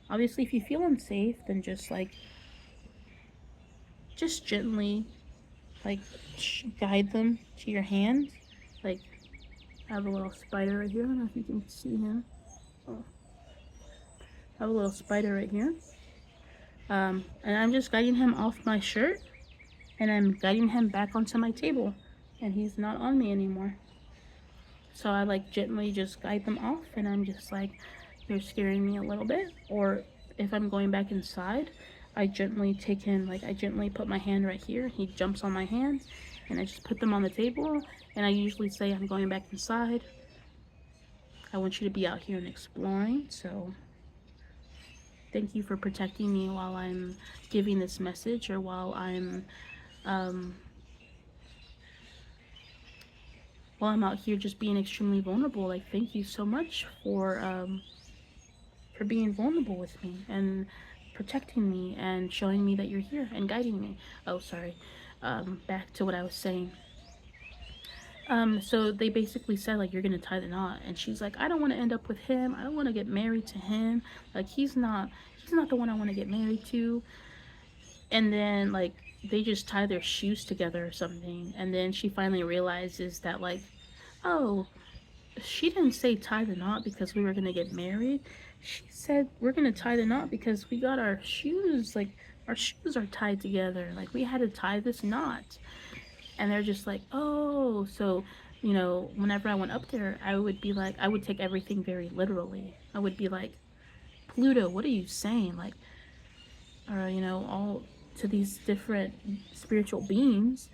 [SPEAKER 1] Obviously, if you feel unsafe, then just gently, like, guide them to your hand. Like, I have a little spider right here. I don't know if you can see him. Oh, I have a little spider right here. And I'm just guiding him off my shirt, and I'm guiding him back onto my table, and he's not on me anymore. So I like gently just guide them off, and I'm just like, "You're scaring me a little bit." Or if I'm going back inside, I gently take him, like I gently put my hand right here. He jumps on my hand, and I just put them on the table. And I usually say, "I'm going back inside. I want you to be out here and exploring. So thank you for protecting me while I'm giving this message, or um, while I'm out here just being extremely vulnerable. Like, thank you so much for being vulnerable with me and protecting me and showing me that you're here and guiding me." Oh, sorry. Back to what I was saying. So they basically said, like, "You're gonna tie the knot," and she's like, "I don't want to end up with him. I don't want to get married to him. Like, he's not the one I want to get married to." And then, like, they just tie their shoes together or something, and then she finally realizes that, like, oh, she didn't say tie the knot because we were gonna get married. She said we're gonna tie the knot because we got our shoes, like, our shoes are tied together. Like, we had to tie this knot. And they're just like, "Oh." So, you know, whenever I went up there, I would be like, I would take everything very literally. I would be like, "Pluto, what are you saying?" Like, or, you know, all to these different spiritual beings.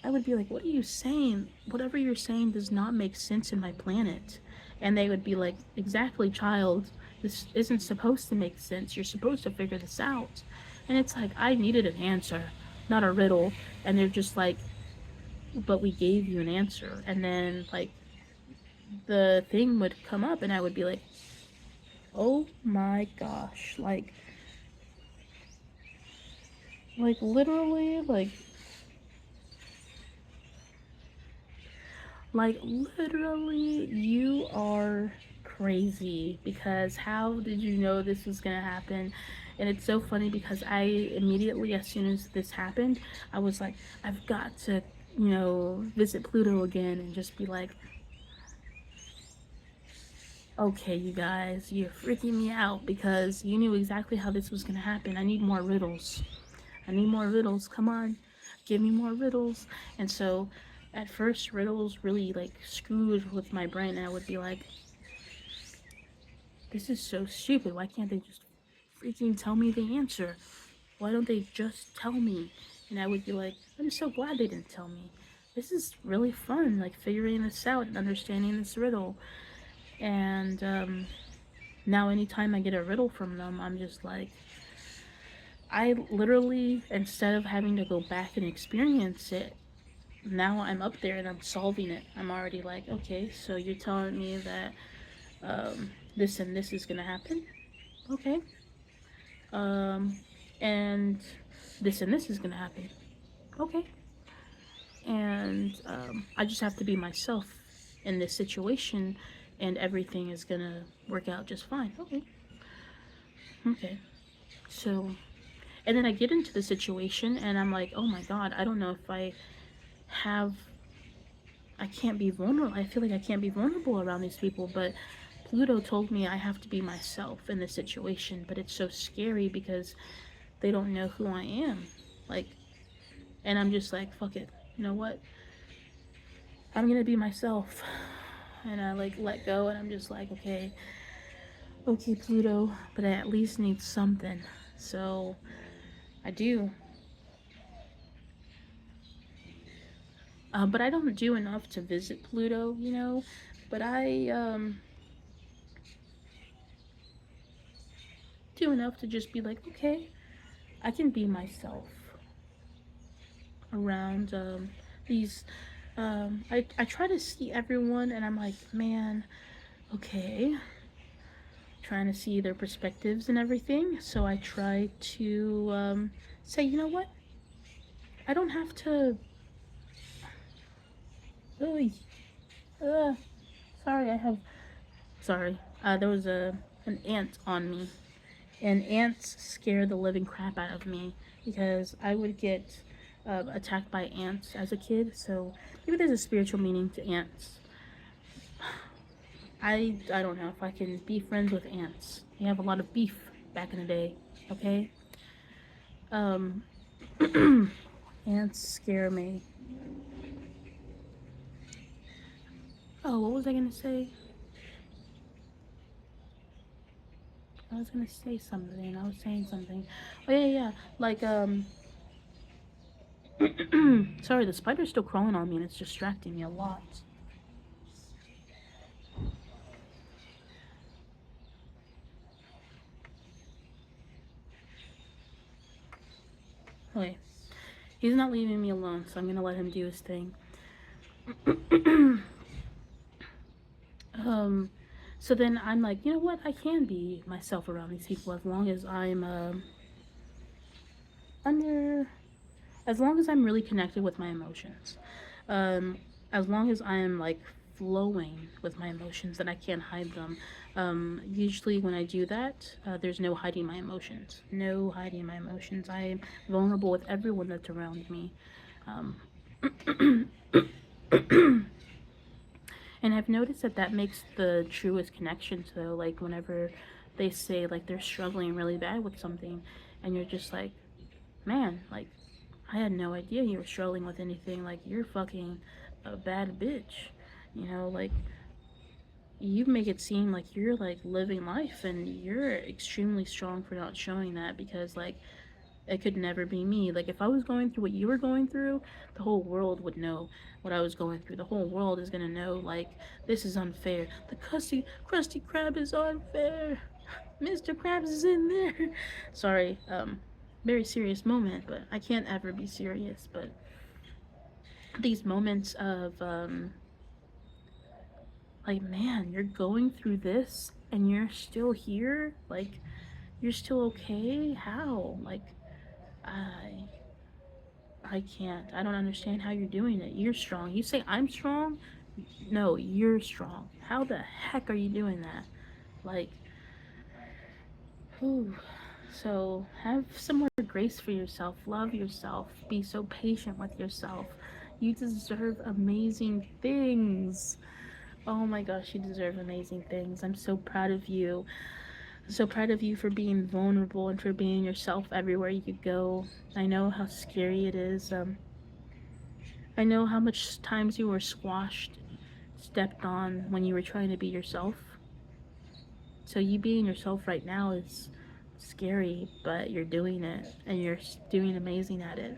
[SPEAKER 1] I would be like, "What are you saying? Whatever you're saying does not make sense in my planet." And they would be like, "Exactly, child. This isn't supposed to make sense. You're supposed to figure this out." And it's like, I needed an answer, not a riddle. And they're just like, "But we gave you an answer." And then, like, the thing would come up, and I would be like, "Oh my gosh." Like literally, like literally, you are crazy, because how did you know this was gonna happen? And it's so funny because I immediately, as soon as this happened, I was like, I've got to, you know, visit Pluto again and just be like, "Okay, you guys, you're freaking me out because you knew exactly how this was gonna happen. I need more riddles. I need more riddles. Come on, give me more riddles." And so, at first, riddles really like screwed with my brain, and I would be like, "This is so stupid. Why can't they just freaking tell me the answer? Why don't they just tell me?" And I would be like, "I'm so glad they didn't tell me. This is really fun, like figuring this out and understanding this riddle." And now, anytime I get a riddle from them, I'm just like, I literally, instead of having to go back and experience it, now I'm up there and I'm solving it. I'm already like, "Okay, so you're telling me that this and this is gonna happen? Okay." Um, and this and this is gonna happen. Okay. And I just have to be myself in this situation, and everything is gonna work out just fine. Okay. Okay. So, and then I get into the situation, and I'm like, oh my God, I don't know if have, I can't be vulnerable. I feel like I can't be vulnerable around these people, but Pluto told me I have to be myself in this situation, but it's so scary because they don't know who I am. Like, and I'm just like, fuck it. You know what? I'm gonna be myself. And I like let go, and I'm just like, okay, okay, Pluto, but I at least need something. So I do. But I don't do enough to visit Pluto, you know. But I do enough to just be like, okay, I can be myself around these. I try to see everyone, and I'm like, man, okay, trying to see their perspectives and everything. So I try to say, you know what? I don't have to. Really, sorry, I have. Sorry, there was an ant on me, and ants scare the living crap out of me because I would get attacked by ants as a kid. So maybe there's a spiritual meaning to ants. I don't know if I can be friends with ants. They have a lot of beef back in the day. Okay. Um, ants scare me. Oh, what was I gonna say? I was gonna say something. I was saying something. Oh yeah, yeah. Like sorry, the spider's still crawling on me and it's distracting me a lot. Okay, he's not leaving me alone, so I'm gonna let him do his thing. um, so then I'm like, you know what? I can be myself around these people as long as I'm under, as long as I'm really connected with my emotions. Um, as long as I'm like flowing with my emotions and I can't hide them. Usually, when I do that, there's no hiding my emotions. No hiding my emotions. I am vulnerable with everyone that's around me. Um, and I've noticed that that makes the truest connections, though. Like, whenever they say, like, they're struggling really bad with something, and you're just like, man, like, I had no idea you were struggling with anything. Like, you're fucking a bad bitch. You know, like, you make it seem like you're, like, living life, and you're extremely strong for not showing that because, like, it could never be me. Like, if I was going through what you were going through, the whole world would know what I was going through. The whole world is gonna know, like, this is unfair. The Krusty Krab is unfair. Mr. Krabs is in there. Sorry, very serious moment, but I can't ever be serious. But these moments of, like, man, you're going through this and you're still here? Like, you're still okay? How? Like, I I can't. I don't understand how you're doing it. You're strong. You say I'm strong? No, you're strong. How the heck are you doing that? Like, whew. So have some more grace for yourself. Love yourself. Be so patient with yourself. You deserve amazing things. Oh my gosh, you deserve amazing things. I'm so proud of you. So proud of you for being vulnerable and for being yourself everywhere you go. I know how scary it is. I know how much times you were squashed, stepped on when you were trying to be yourself. So you being yourself right now is scary, but you're doing it and you're doing amazing at it.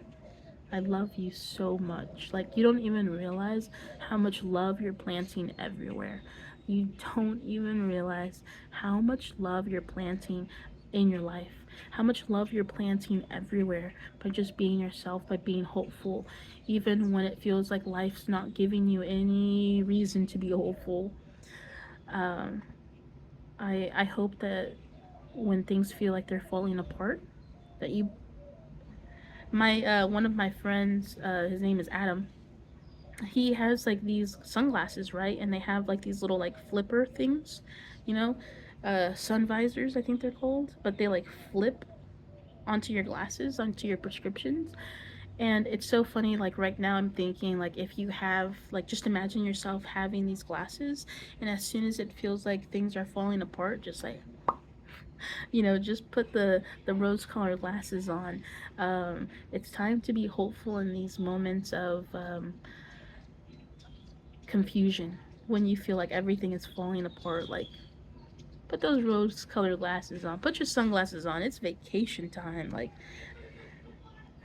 [SPEAKER 1] I love you so much. Like, you don't even realize how much love you're planting everywhere. You don't even realize how much love you're planting in your life, how much love you're planting everywhere by just being yourself, by being hopeful, even when it feels like life's not giving you any reason to be hopeful. Um, I hope that when things feel like they're falling apart, that My one of my friends, his name is Adam. He has like these sunglasses, right? And they have like these little like flipper things, you know, sun visors, I think they're called, but they like flip onto your glasses, onto your prescriptions. And it's so funny, like right now I'm thinking like if you have like just imagine yourself having these glasses and as soon as it feels like things are falling apart, just like just put the rose colored glasses on. It's time to be hopeful in these moments of confusion when you feel like everything is falling apart. Like put those rose colored glasses on, put your sunglasses on. It's vacation time. Like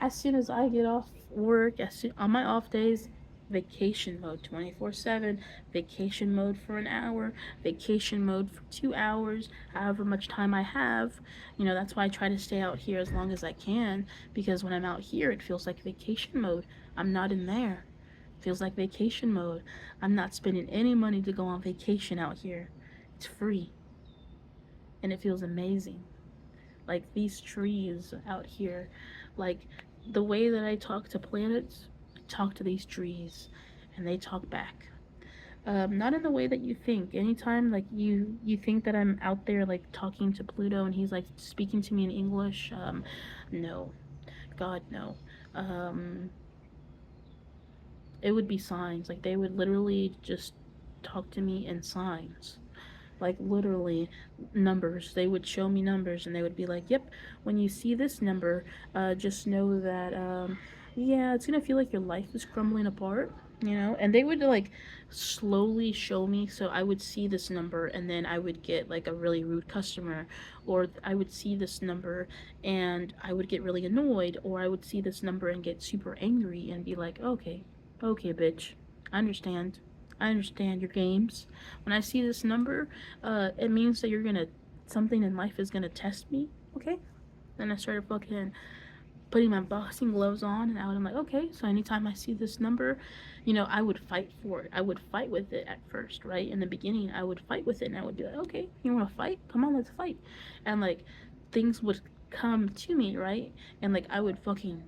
[SPEAKER 1] as soon as I get off work, on my off days, vacation mode 24/7, vacation mode for an hour, vacation mode for 2 hours, however much time I have. That's why I try to stay out here as long as I can because when I'm out here, it feels like vacation mode. I'm not in there. It feels like vacation mode. I'm not spending any money to go on vacation out here. It's free and it feels amazing. Like these trees out here, like the way that I talk to planets, I talk to these trees and they talk back. Not in the way that you think. Anytime like you think that I'm out there like talking to Pluto and he's like speaking to me in English, no, God no. Um, it would be signs. Like they would literally just talk to me in signs, like literally numbers. They would show me numbers and they would be like, yep, when you see this number, just know that yeah, it's gonna feel like your life is crumbling apart, and they would like slowly show me. So I would see this number and then I would get like a really rude customer, or I would see this number and I would get really annoyed, or I would see this number and get super angry and be like, okay, okay, bitch, I understand. I understand your games. When I see this number, it means that something in life is gonna test me. Okay. Then I started fucking putting my boxing gloves on, and I'm like, okay. So anytime I see this number, I would fight for it. I would fight with it at first, right? In the beginning, I would fight with it, and I would be like, okay, you want to fight? Come on, let's fight. And like, things would come to me, right? And like, I would fucking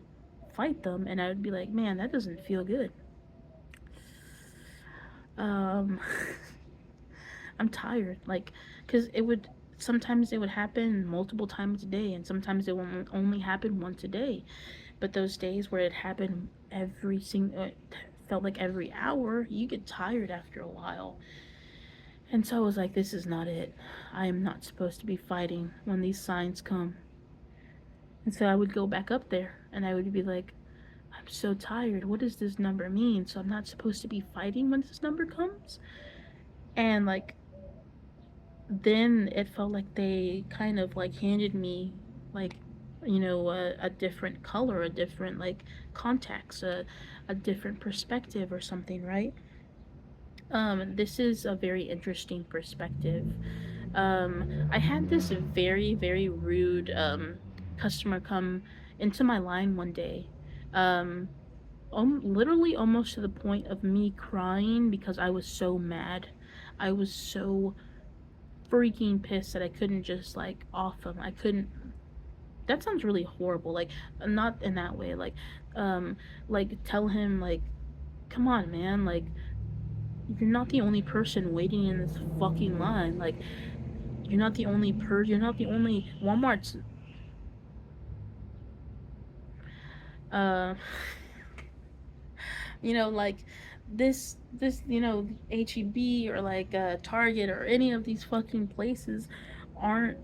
[SPEAKER 1] fight them, and I would be like, man, that doesn't feel good. Um, I'm tired. Like, because sometimes it would happen multiple times a day, and sometimes it would only happen once a day. But those days where it happened every single, felt like every hour, you get tired after a while. And so I was like, this is not it. I am not supposed to be fighting when these signs come. And so I would go back up there and I would be like, I'm so tired. What does this number mean? So I'm not supposed to be fighting when this number comes? And like then it felt like they kind of like handed me like a different color, a different like context, a different perspective or something, right? This is a very interesting perspective. I had this very very rude customer come into my line one day, um literally almost to the point of me crying because I was so mad. I was so freaking pissed that I couldn't just like off him. I couldn't. That sounds really horrible. Like not in that way. Like tell him like, come on, man. Like you're not the only person waiting in this fucking line. Like you're not the only You're not the only Walmart's. Uh, like this HEB or like Target or any of these fucking places aren't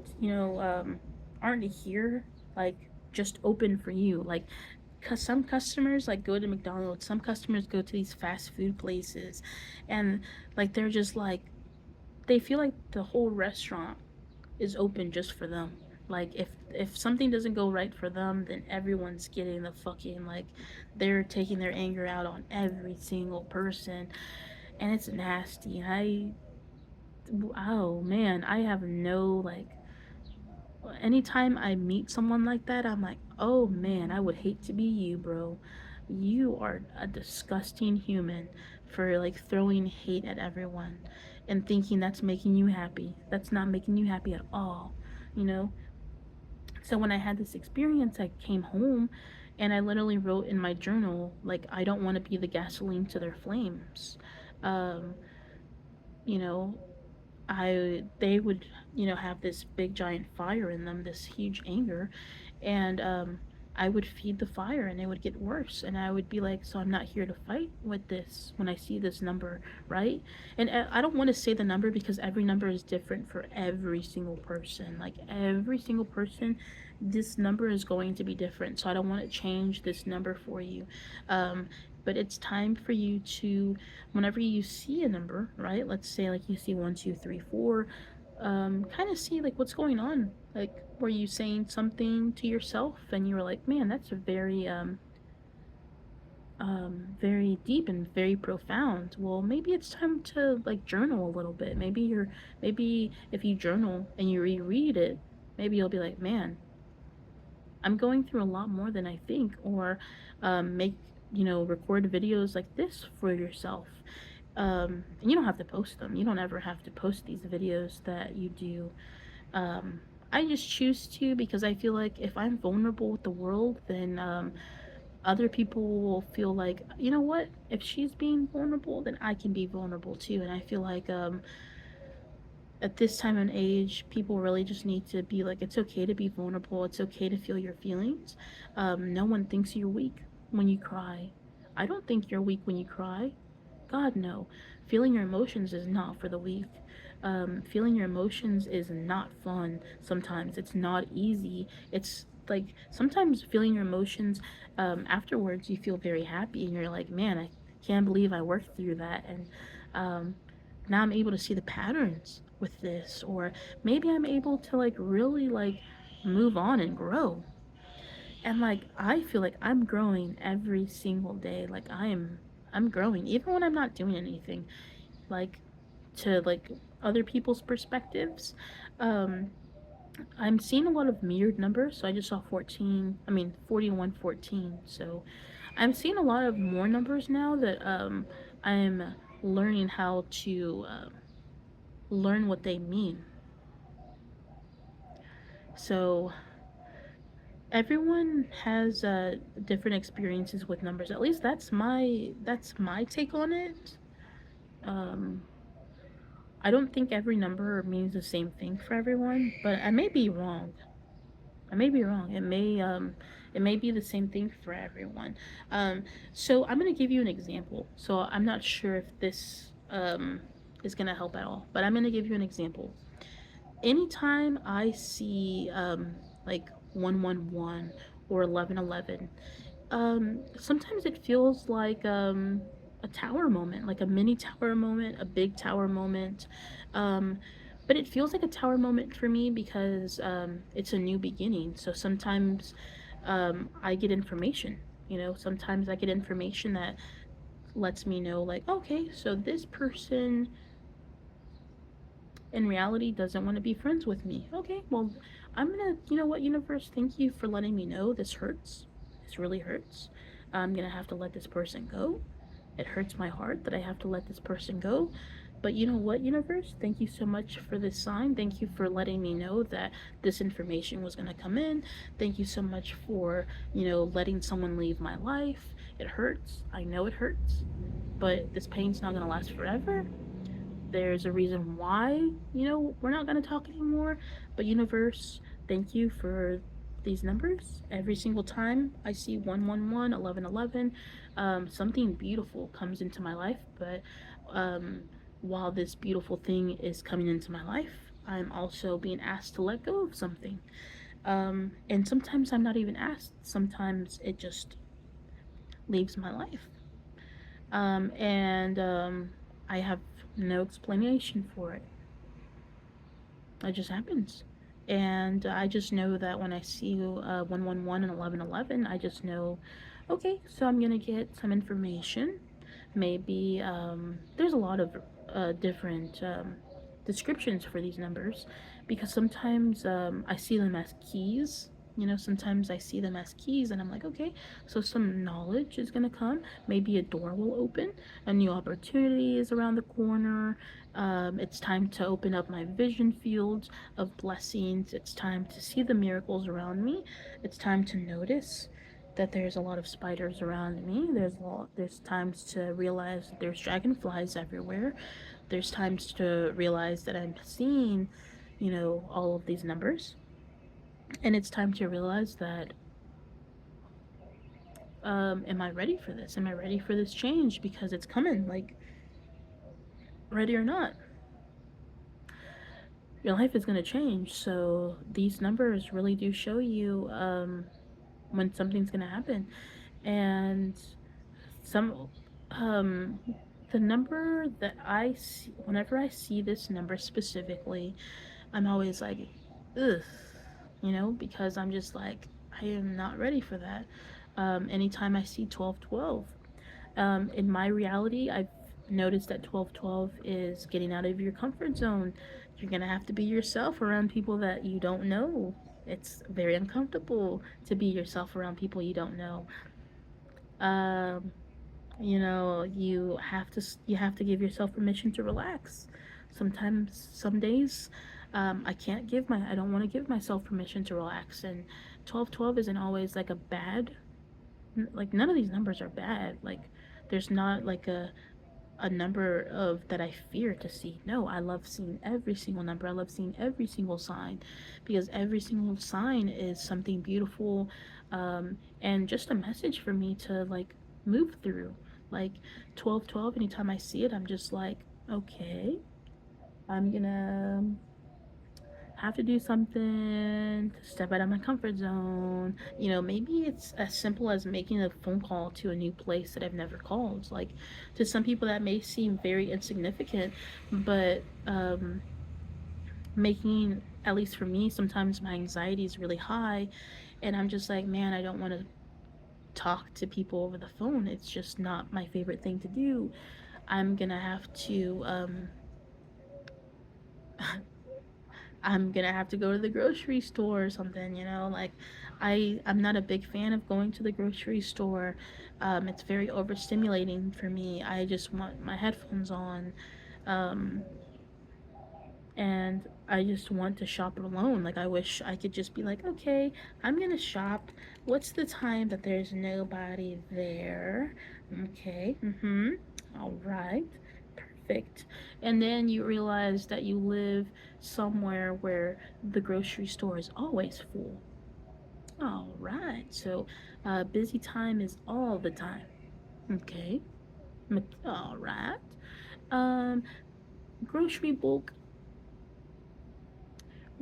[SPEAKER 1] aren't here like just open for you. Like cause some customers like go to McDonald's, some customers go to these fast food places, and like they're just like they feel like the whole restaurant is open just for them. Like if something doesn't go right for them, then everyone's getting the fucking like they're taking their anger out on every single person, and it's nasty. Oh man, I have no like. Anytime I meet someone like that, I'm like, oh man, I would hate to be you, bro. You are a disgusting human for like throwing hate at everyone and thinking that's making you happy. That's not making you happy at all, you know? So when I had this experience, I came home And I literally wrote in my journal, like, I don't want to be the gasoline to their flames. Um, you know, they would, have this big giant fire in them, this huge anger, and I would feed the fire and it would get worse, and I would be like, so I'm not here to fight with this when I see this number, right? And I don't want to say the number because every number is different for every single person. Like every single person, this number is going to be different. So I don't want to change this number for you. Um, but it's time for you to, whenever you see a number, right? Let's say like you see 1, 2, 3, 4, kind of see like what's going on. Like, were you saying something to yourself and you were like, man, that's a very deep and very profound. Well, maybe it's time to like journal a little bit. Maybe if you journal and you reread it, maybe you'll be like, man, I'm going through a lot more than I think. Or make, record videos like this for yourself. And you don't have to post them. You don't ever have to post these videos that you do. Um, I just choose to because I feel like if I'm vulnerable with the world, then other people will feel like, you know what? If she's being vulnerable, then I can be vulnerable too. And I feel like at this time and age, people really just need to be like, it's okay to be vulnerable. It's okay to feel your feelings. No one thinks you're weak when you cry. I don't think you're weak when you cry. God, no. Feeling your emotions is not for the weak. Feeling your emotions is not fun sometimes. It's not easy. It's like sometimes feeling your emotions, afterwards, you feel very happy and you're like, man, I can't believe I worked through that. And um, now I'm able to see the patterns with this. Or maybe I'm able to like really like move on and grow. And like I feel like I'm growing every single day. Like I'm growing even when I'm not doing anything. Like to like other people's perspectives. Um I'm seeing a lot of mirrored numbers. So I just saw 14, I mean 4114. So I'm seeing a lot of more numbers now that I'm learning how to learn what they mean. So everyone has different experiences with numbers. At least that's my take on it. Um, I don't think every number means the same thing for everyone, but I may be wrong. I may be wrong. It may be the same thing for everyone. Um, so I'm gonna give you an example. So I'm not sure if this is gonna help at all, but I'm gonna give you an example. Anytime I see like 111 or 1111, sometimes it feels like a tower moment, like a mini tower moment, a big tower moment. Um, but it feels like a tower moment for me because it's a new beginning. So sometimes I get information. Sometimes I get information that lets me know, like, okay, so this person in reality doesn't want to be friends with me. Okay, well, I'm gonna, universe, thank you for letting me know this hurts. This really hurts. I'm gonna have to let this person go. It hurts my heart that I have to let this person go. But you know what, universe? Thank you so much for this sign. Thank you for letting me know that this information was going to come in. Thank you so much for, letting someone leave my life. It hurts. I know it hurts. But this pain's not going to last forever. There's a reason why, we're not going to talk anymore. But universe, thank you for these numbers. Every single time I see 111, 1111, something beautiful comes into my life. But um, while this beautiful thing is coming into my life, I'm also being asked to let go of something. And sometimes I'm not even asked. Sometimes it just leaves my life. And I have no explanation for it. It just happens. And I just know that when I see 111 and 1111, I just know, okay, so I'm going to get some information. Maybe there's a lot of different descriptions for these numbers because sometimes I see them as keys. Sometimes I see them as keys, and I'm like, okay, so some knowledge is going to come. Maybe a door will open, a new opportunity is around the corner. It's time to open up my vision field of blessings. It's time to see the miracles around me. It's time to notice that there's a lot of spiders around me. There's times to realize that there's dragonflies everywhere. There's times to realize that I'm seeing, all of these numbers. And it's time to realize that, am I ready for this? Am I ready for this change? Because it's coming, like, ready or not, your life is going to change. So these numbers really do show you, when something's going to happen. And some, um, the number that I see, whenever I see this number specifically, I'm always like, ugh, because I'm just like, I am not ready for that. Anytime I see 1212, in my reality, I've noticed that 1212 is getting out of your comfort zone. You're going to have to be yourself around people that you don't know. It's very uncomfortable to be yourself around people you don't know. Um, you have to give yourself permission to relax. Sometimes, some days, I don't want to give myself permission to relax. And 1212 isn't always like a bad, like, none of these numbers are bad. Like, there's not like a number of that I fear to see. No, I love seeing every single number. I love seeing every single sign, because every single sign is something beautiful, and just a message for me to, like, move through. Like 1212, anytime I see it, I'm just like, okay, I'm gonna have to do something to step out of my comfort zone. Maybe it's as simple as making a phone call to a new place that I've never called. Like, to some people that may seem very insignificant, but making, at least for me, sometimes my anxiety is really high, and I'm just like, man, I don't want to talk to people over the phone. It's just not my favorite thing to do. I'm gonna have to I'm gonna have to go to the grocery store or something, like, I'm not a big fan of going to the grocery store. It's very overstimulating for me. I just want my headphones on, um, and I just want to shop alone. Like, I wish I could just be like, okay, I'm gonna shop. What's the time that there's nobody there? Okay, all right, perfect. And then you realize that you live somewhere where the grocery store is always full. All right, so busy time is all the time. Okay, all right. Um, Grocery bulk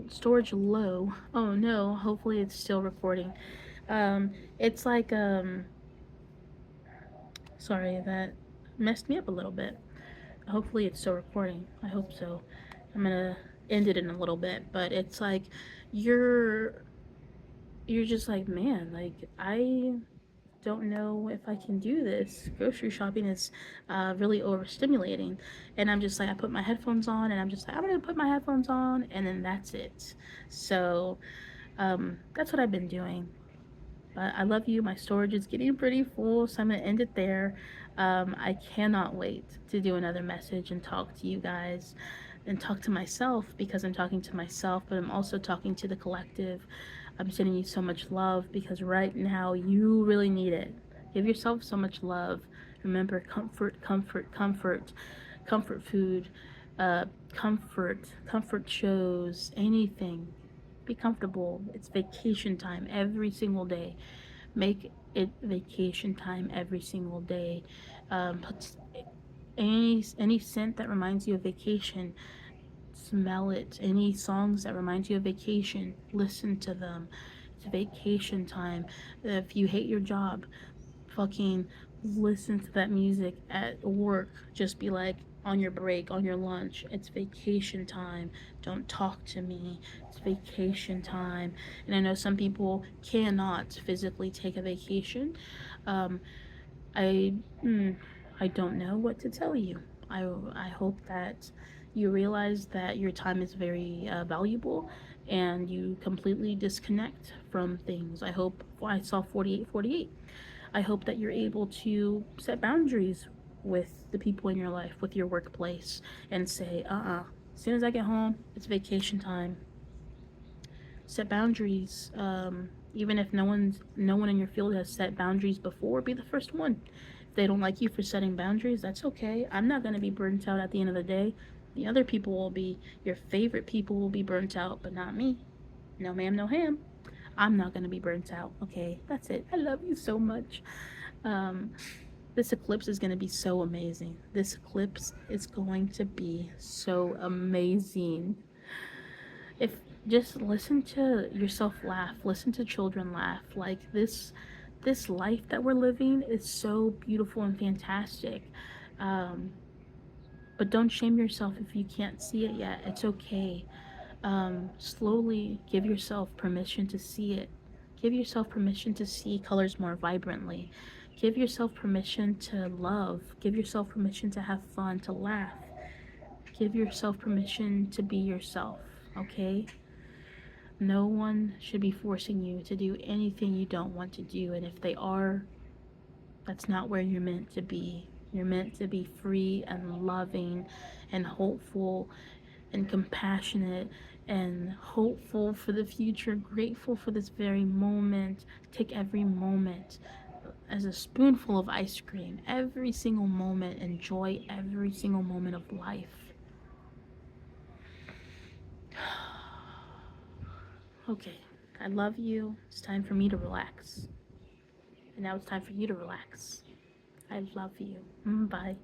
[SPEAKER 1] storage low. Oh no, hopefully it's still recording. It's like, sorry, that messed me up a little bit. Hopefully it's still recording. I hope so. I'm gonna end it in a little bit, but it's like, you're you're just like, man, like, I don't know if I can do this. Grocery shopping is really overstimulating. And I'm just like, I put my headphones on, and I'm just like, I'm going to put my headphones on, and then that's it. So that's what I've been doing. But I love you. My storage is getting pretty full, so I'm going to end it there. I cannot wait to do another message and talk to you guys and talk to myself, because I'm talking to myself, but I'm also talking to the collective. I'm sending you so much love, because right now you really need it. Give yourself so much love. Remember, comfort, comfort, comfort, comfort food, comfort shows, anything. Be comfortable. It's vacation time every single day. Make it vacation time every single day. Put any scent that reminds you of vacation. Smell it. Any songs that remind you of vacation, listen to them. It's vacation time. If you hate your job, fucking listen to that music at work. Just be like, on your break, on your lunch, it's vacation time. Don't talk to me. It's vacation time. And I know some people cannot physically take a vacation. Um, I I don't know what to tell you. I hope that you realize that your time is very valuable, and you completely disconnect from things. I hope, I saw 4848. I hope that you're able to set boundaries with the people in your life, with your workplace, and say, as soon as I get home, it's vacation time. Set boundaries. Even if no one in your field has set boundaries before, be the first one. If they don't like you for setting boundaries, that's okay. I'm not going to be burnt out at the end of the day. The other people will be, your favorite people will be burnt out, but not me. No ma'am, no ham. I'm not going to be burnt out. Okay, that's it. I love you so much. Um, this eclipse is going to be so amazing. This eclipse is going to be so amazing. If just listen to yourself laugh, listen to children laugh. Like this life that we're living is so beautiful and fantastic. Um, but don't shame yourself if you can't see it yet. It's okay. Slowly give yourself permission to see it. Give yourself permission to see colors more vibrantly. Give yourself permission to love. Give yourself permission to have fun, to laugh. Give yourself permission to be yourself, okay? No one should be forcing you to do anything you don't want to do, and if they are, that's not where you're meant to be. You're meant to be free and loving and hopeful and compassionate and hopeful for the future, grateful for this very moment. Take every moment as a spoonful of ice cream, every single moment. Enjoy every single moment of life. Okay, I love you. It's time for me to relax. And now it's time for you to relax. I love you. Bye.